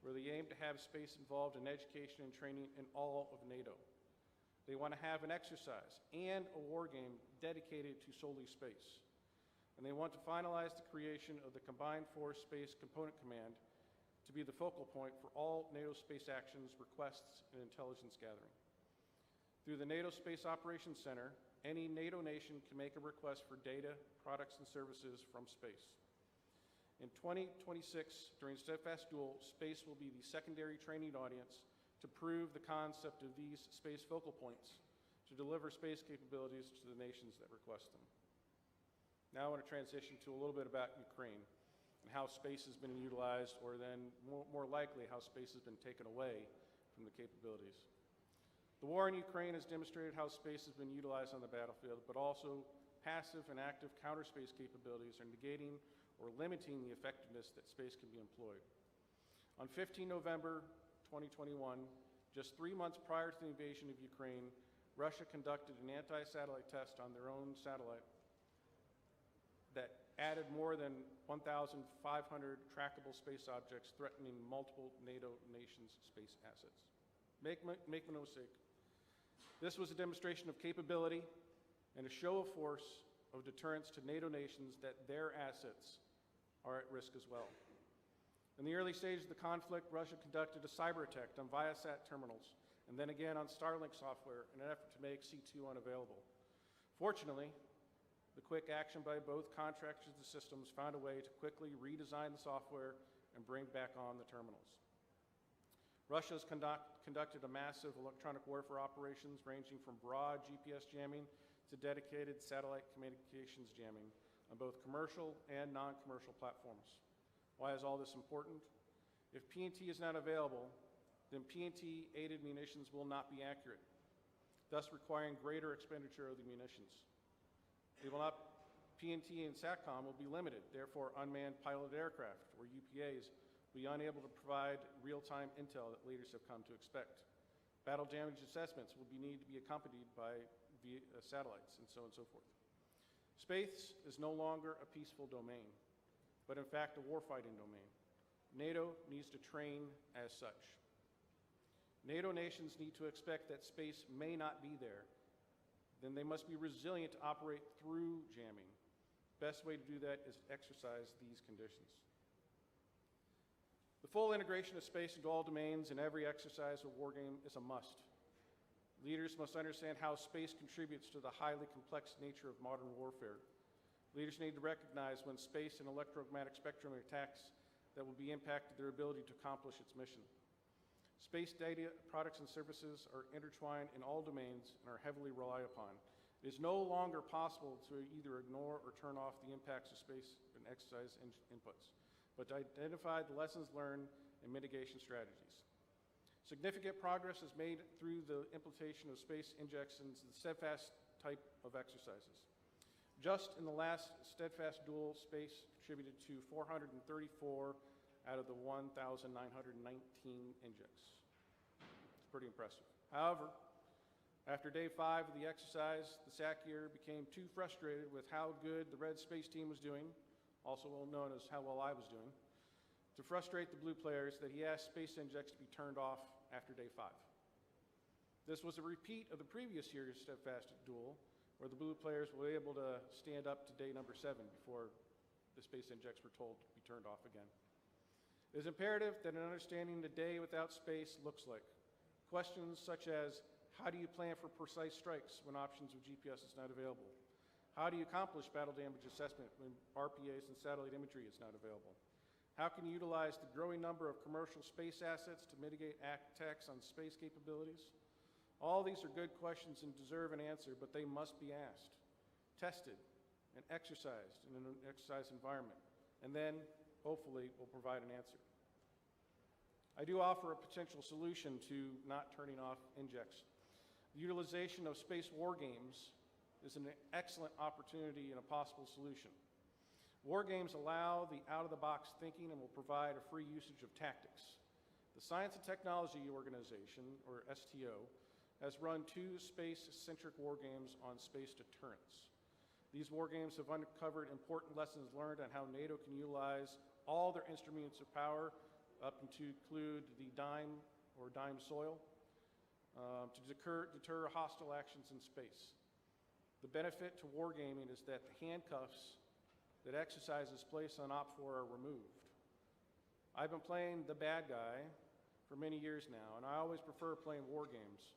where they aim to have space involved in education and training in all of NATO. They want to have an exercise and a war game dedicated to solely space. And they want to finalize the creation of the Combined Force Space Component Command to be the focal point for all NATO space actions, requests, and intelligence gathering. Through the NATO Space Operations Center, any NATO nation can make a request for data, products, and services from space. In 2026, during Steadfast Duel, space will be the secondary training audience to prove the concept of these space focal points to deliver space capabilities to the nations that request them. Now I want to transition to a little bit about Ukraine and how space has been utilized, or then more likely how space has been taken away from the capabilities. The war in Ukraine has demonstrated how space has been utilized on the battlefield, but also passive and active counter-space capabilities are negating or limiting the effectiveness that space can be employed. On 15 November 2021, just 3 months prior to the invasion of Ukraine, Russia conducted an anti-satellite test on their own satellite that added more than 1,500 trackable space objects threatening multiple NATO nations' space assets. Make no mistake, this was a demonstration of capability and a show of force of deterrence to NATO nations that their assets are at risk as well. In the early stages of the conflict, Russia conducted a cyber attack on Viasat terminals, and then again on Starlink software in an effort to make C2 unavailable. Fortunately, the quick action by both contractors of the systems found a way to quickly redesign the software and bring back on the terminals. Russia has conducted a massive electronic warfare operations ranging from broad GPS jamming to dedicated satellite communications jamming on both commercial and non-commercial platforms. Why is all this important? If PNT is not available, then PNT-aided munitions will not be accurate, thus requiring greater expenditure of the munitions. PNT and SATCOM will be limited, therefore unmanned piloted aircraft, or UPAs, will be unable to provide real-time intel that leaders have come to expect. Battle damage assessments will need to be accompanied by satellites, and so on and so forth. Space is no longer a peaceful domain, but in fact a warfighting domain. NATO needs to train as such. NATO nations need to expect that space may not be there. Then they must be resilient to operate through jamming. Best way to do that is to exercise these conditions. The full integration of space into all domains in every exercise or war game is a must. Leaders must understand how space contributes to the highly complex nature of modern warfare. Leaders need to recognize when space and electromagnetic spectrum attacks that will be impacted their ability to accomplish its mission. Space data, products, and services are intertwined in all domains and are heavily relied upon. It is no longer possible to either ignore or turn off the impacts of space and exercise inputs, but to identify the lessons learned and mitigation strategies. Significant progress is made through the implementation of space injections and steadfast type of exercises. Just in the last Steadfast Duel, space contributed to 434 out of the 1,919 injects. It's pretty impressive. However, after day 5 of the exercise, the SACIR became too frustrated with how good the Red Space Team was doing, also well known as how well I was doing, to frustrate the blue players that he asked space injects to be turned off after day 5. This was a repeat of the previous year's Steadfast Duel, where the blue players were able to stand up to day number 7 before the space injects were told to be turned off again. It is imperative that an understanding the day without space looks like. Questions such as, how do you plan for precise strikes when options of GPS is not available? How do you accomplish battle damage assessment when RPAs and satellite imagery is not available? How can you utilize the growing number of commercial space assets to mitigate attacks on space capabilities? All these are good questions and deserve an answer, but they must be asked, tested, and exercised in an exercise environment, and then, hopefully, will provide an answer. I do offer a potential solution to not turning off injects. The utilization of space war games is an excellent opportunity and a possible solution. War games allow the out-of-the-box thinking and will provide a free usage of tactics. The Science and Technology Organization, or STO, has run 2 space-centric war games on space deterrence. These war games have uncovered important lessons learned on how NATO can utilize all their instruments of power, up to include the dime soil, to deter hostile actions in space. The benefit to wargaming is that the handcuffs that exercises placed on OPFOR are removed. I've been playing the bad guy for many years now, and I always prefer playing war games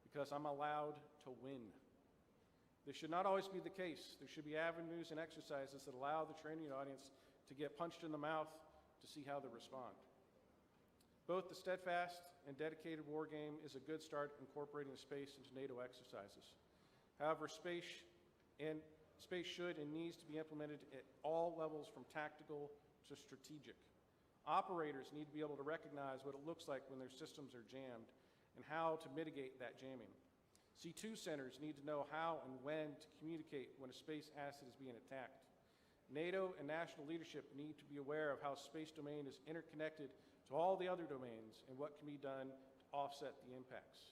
because I'm allowed to win. This should not always be the case. There should be avenues and exercises that allow the training audience to get punched in the mouth to see how they respond. Both the steadfast and dedicated war game is a good start incorporating space into NATO exercises. However, space should and needs to be implemented at all levels from tactical to strategic. Operators need to be able to recognize what it looks like when their systems are jammed and how to mitigate that jamming. C2 centers need to know how and when to communicate when a space asset is being attacked. NATO and national leadership need to be aware of how space domain is interconnected to all the other domains and what can be done to offset the impacts.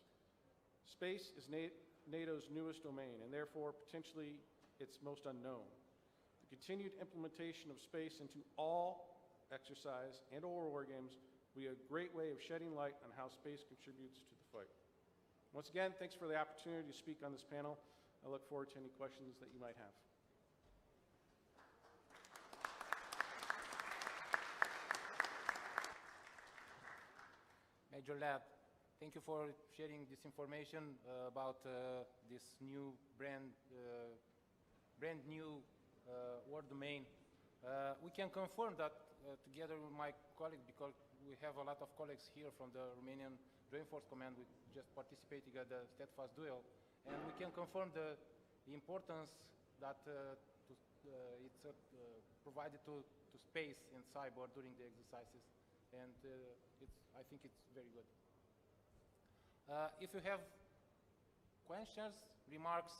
Space is NATO's newest domain and therefore potentially its most unknown. The continued implementation of space into all exercise and or war games will be a great way of shedding light on how space contributes to the fight. Once again, thanks for the opportunity to speak on this panel. I look forward to any questions that you might have. Major Lab, thank you for sharing this information about this new brand new war domain. We can confirm that together with my colleague, because we have a lot of colleagues here from the Romanian Joint Force Command, we just participating at the Steadfast Duel, and we can confirm the importance that it's provided to space and cyber during the exercises, and I think it's very good. If you have questions, remarks,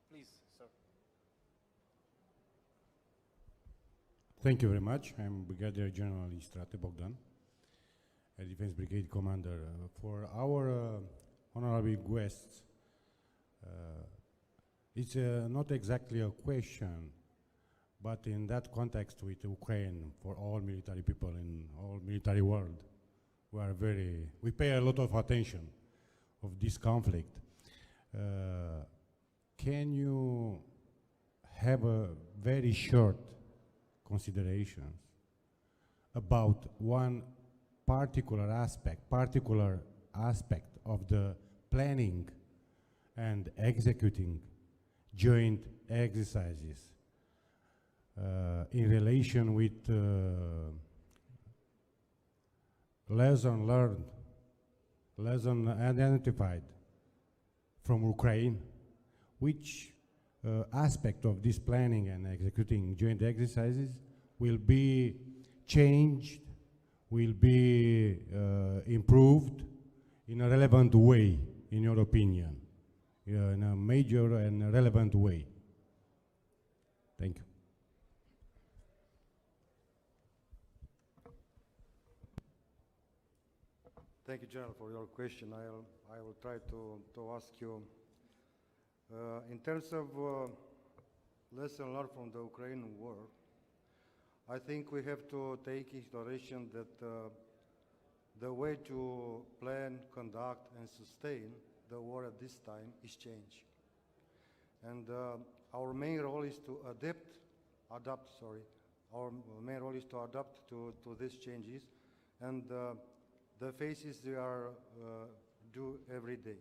please, sir. Thank you very much. I'm Brigadier General Istrate Bogdan, a Defense Brigade Commander. For our honorable guests, it's not exactly a question, but in that context with Ukraine, for all military people in all military world, we pay a lot of attention of this conflict. Can you have a very short considerations about one particular aspect of the planning and executing joint exercises in relation with lesson learned, lesson identified from Ukraine? Which aspect of this planning and executing joint exercises will be changed, will be improved in a relevant way, in your opinion, in a major and relevant way? Thank you. Thank you, General, for your question. I will try to ask you, in terms of lesson learned from the Ukrainian war, I think we have to take into consideration that the way to plan, conduct, and sustain the war at this time is change. And our main role is to adapt. Our main role is to adapt to these changes and the phases we are do every day.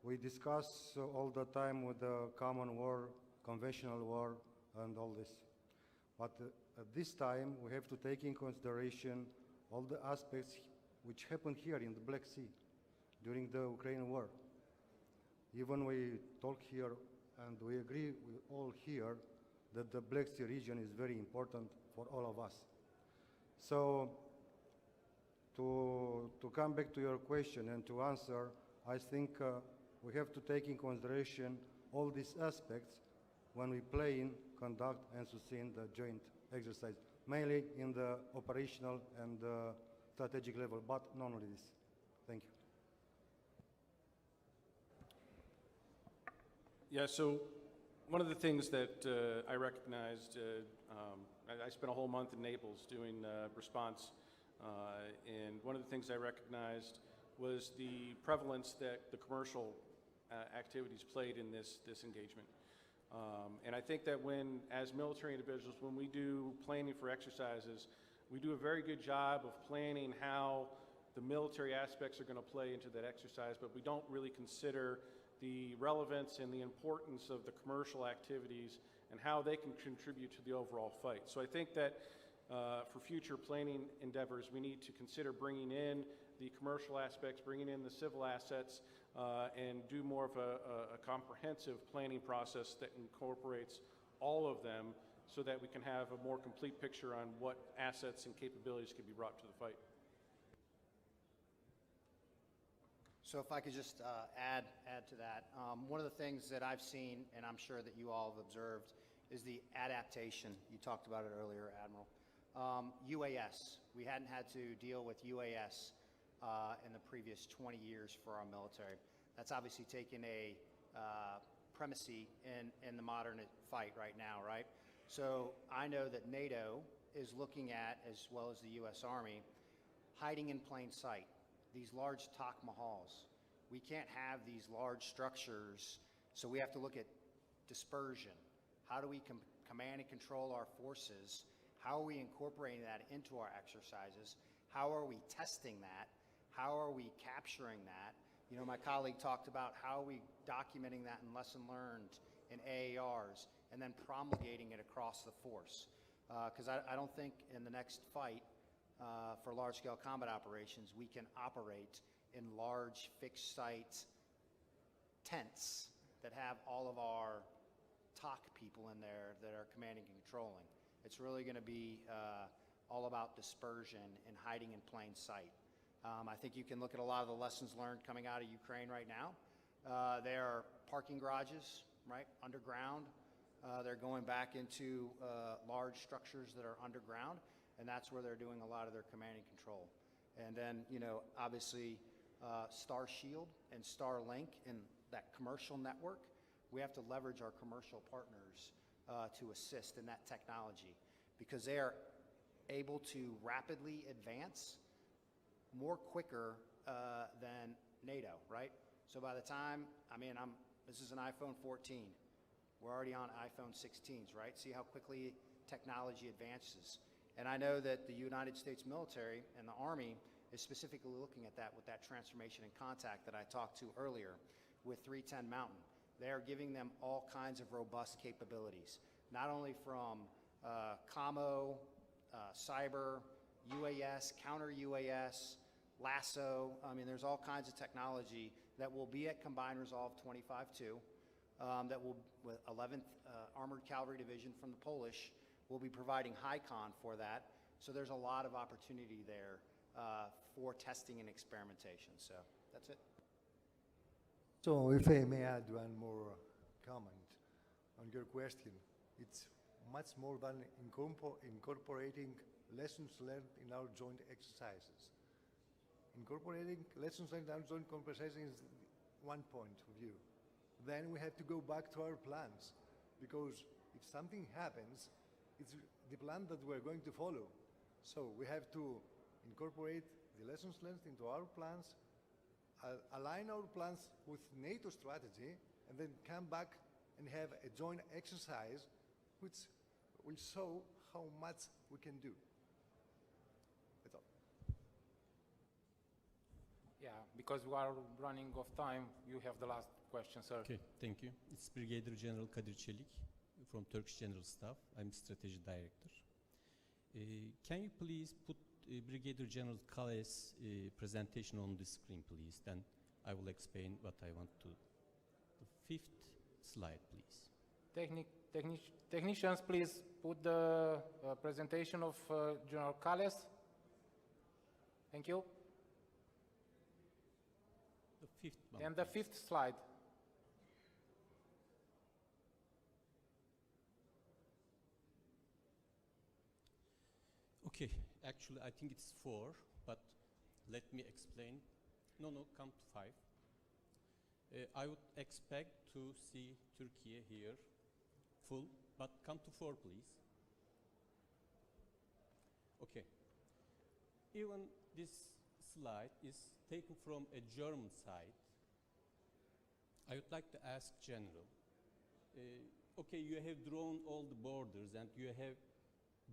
We discuss all the time with the common war, conventional war, and all this. But at this time, we have to take in consideration all the aspects which happened here in the Black Sea during the Ukraine war. Even we talk here and we agree with all here that the Black Sea region is very important for all of us. So to come back to your question and to answer, I think we have to take in consideration all these aspects when we plan, conduct, and sustain the joint exercise, mainly in the operational and strategic level, but not only this. Thank you. Yeah, so one of the things that I recognized, I spent a whole month in Naples doing response, and one of the things I recognized was the prevalence that the commercial activities played in this engagement. And I think that when, as military individuals, when we do planning for exercises, we do a very good job of planning how the military aspects are going to play into that exercise, but we don't really consider the relevance and the importance of the commercial activities and how they can contribute to the overall fight. So I think that for future planning endeavors, we need to consider bringing in the commercial aspects, bringing in the civil assets, and do more of a comprehensive planning process that incorporates all of them so that we can have a more complete picture on what assets and capabilities can be brought to the fight. So if I could just add to that, one of the things that I've seen, and I'm sure that you all have observed, is the adaptation. You talked about it earlier, Admiral. UAS. We hadn't had to deal with UAS in the previous 20 years for our military. That's obviously taken a primacy in the modern fight right now, right? So I know that NATO is looking at, as well as the U.S. Army, hiding in plain sight. These large Taj Mahals. We can't have these large structures, so we have to look at dispersion. How do we command and control our forces? How are we incorporating that into our exercises? How are we testing that? How are we capturing that? You know, my colleague talked about how are we documenting that in lesson learned in AARs and then promulgating it across the force. Because I don't think in the next fight for large-scale combat operations we can operate in large fixed-site tents that have all of our TOC people in there that are commanding and controlling. It's really going to be all about dispersion and hiding in plain sight. I think you can look at a lot of the lessons learned coming out of Ukraine right now. There are parking garages, right, underground. They're going back into large structures that are underground, and that's where they're doing a lot of their command and control. And then, you know, obviously Star Shield and Starlink and that commercial network, we have to leverage our commercial partners to assist in that technology because they are able to rapidly advance more quicker than NATO, right? So by the time, I mean, this is an iPhone 14. We're already on iPhone 16s, right? See how quickly technology advances. And I know that the United States military and the Army is specifically looking at that with that transformation and contact that I talked to earlier with 310 Mountain. They are giving them all kinds of robust capabilities, not only from commo, cyber, UAS, counter-UAS, LASSO. I mean, there's all kinds of technology that will be at Combined Resolve 25-2, that will, with 11th Armored Cavalry Division from the Polish, will be providing HICON for that. So there's a lot of opportunity there for testing and experimentation. So that's it. So if I may add one more comment on your question, it's much more than incorporating lessons learned in our joint exercises. Incorporating lessons learned in our joint exercises is one point of view. Then we have to go back to our plans, because if something happens, it's the plan that we're going to follow. So we have to incorporate the lessons learned into our plans, align our plans with NATO strategy, and then come back and have a joint exercise which will show how much we can do. That's all. Yeah, because we are running off time, you have the last question, sir. Okay, thank you. It's Brigadier General Kadir Çelik from Turkish General Staff. I'm Strategy Director. Can you please put Brigadier General KALLES presentation on the screen, please? Then I will explain what I want to. The fifth slide, please. Technicians, please put the presentation of General KALLES. Thank you. The fifth one. And the fifth slide. Okay, actually I think it's 4, but let me explain. No, come to 5. I would expect to see Turkey here full, but come to 4, please. Okay. Even this slide is taken from a German side. I would like to ask General. Okay, you have drawn all the borders and you have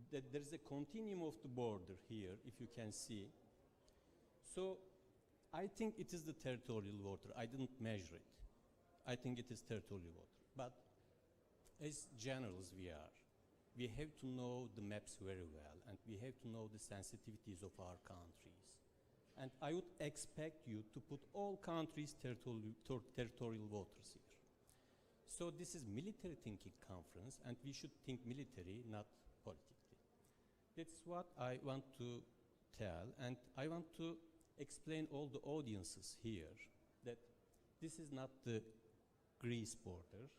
that there's a continuum of the border here, if you can see. So I think it is the territorial water. I didn't measure it. I think it is territorial water. But as generals we have to know the maps very well, and we have to know the sensitivities of our countries. And I would expect you to put all countries' territorial waters here. So this is military thinking conference, and we should think military, not politically. That's what I want to tell, and I want to explain all the audiences here that this is not the Greece border.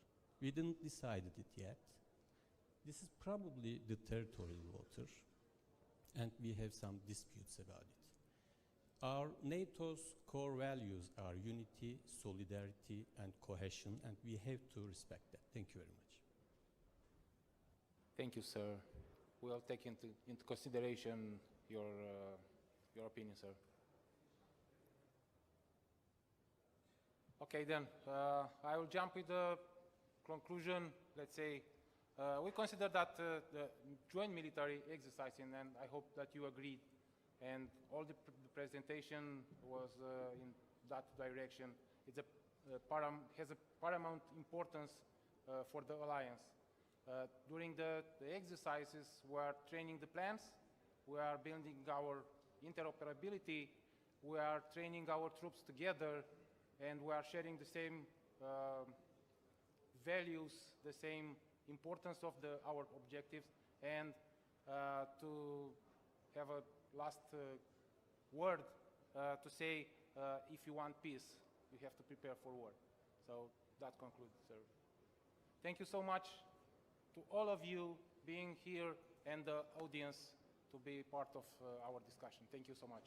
We didn't decide it yet. This is probably the territorial water, and we have some disputes about it. Our NATO's core values are unity, solidarity, and cohesion, and we have to respect that. Thank you very much. Thank you, sir. We'll take into consideration your opinion, sir. Okay, then, I will jump with the conclusion. Let's say, we consider that the joint military exercising, and I hope that you agreed, and all the presentation was in that direction. It's has a paramount importance for the alliance. During the exercises, we are training the plans, we are building our interoperability, we are training our troops together, and we are sharing the same values, the same importance of our objectives, and to have a last word to say, if you want peace, you have to prepare for war. So that concludes, sir. Thank you so much to all of you being here and the audience to be part of our discussion. Thank you so much.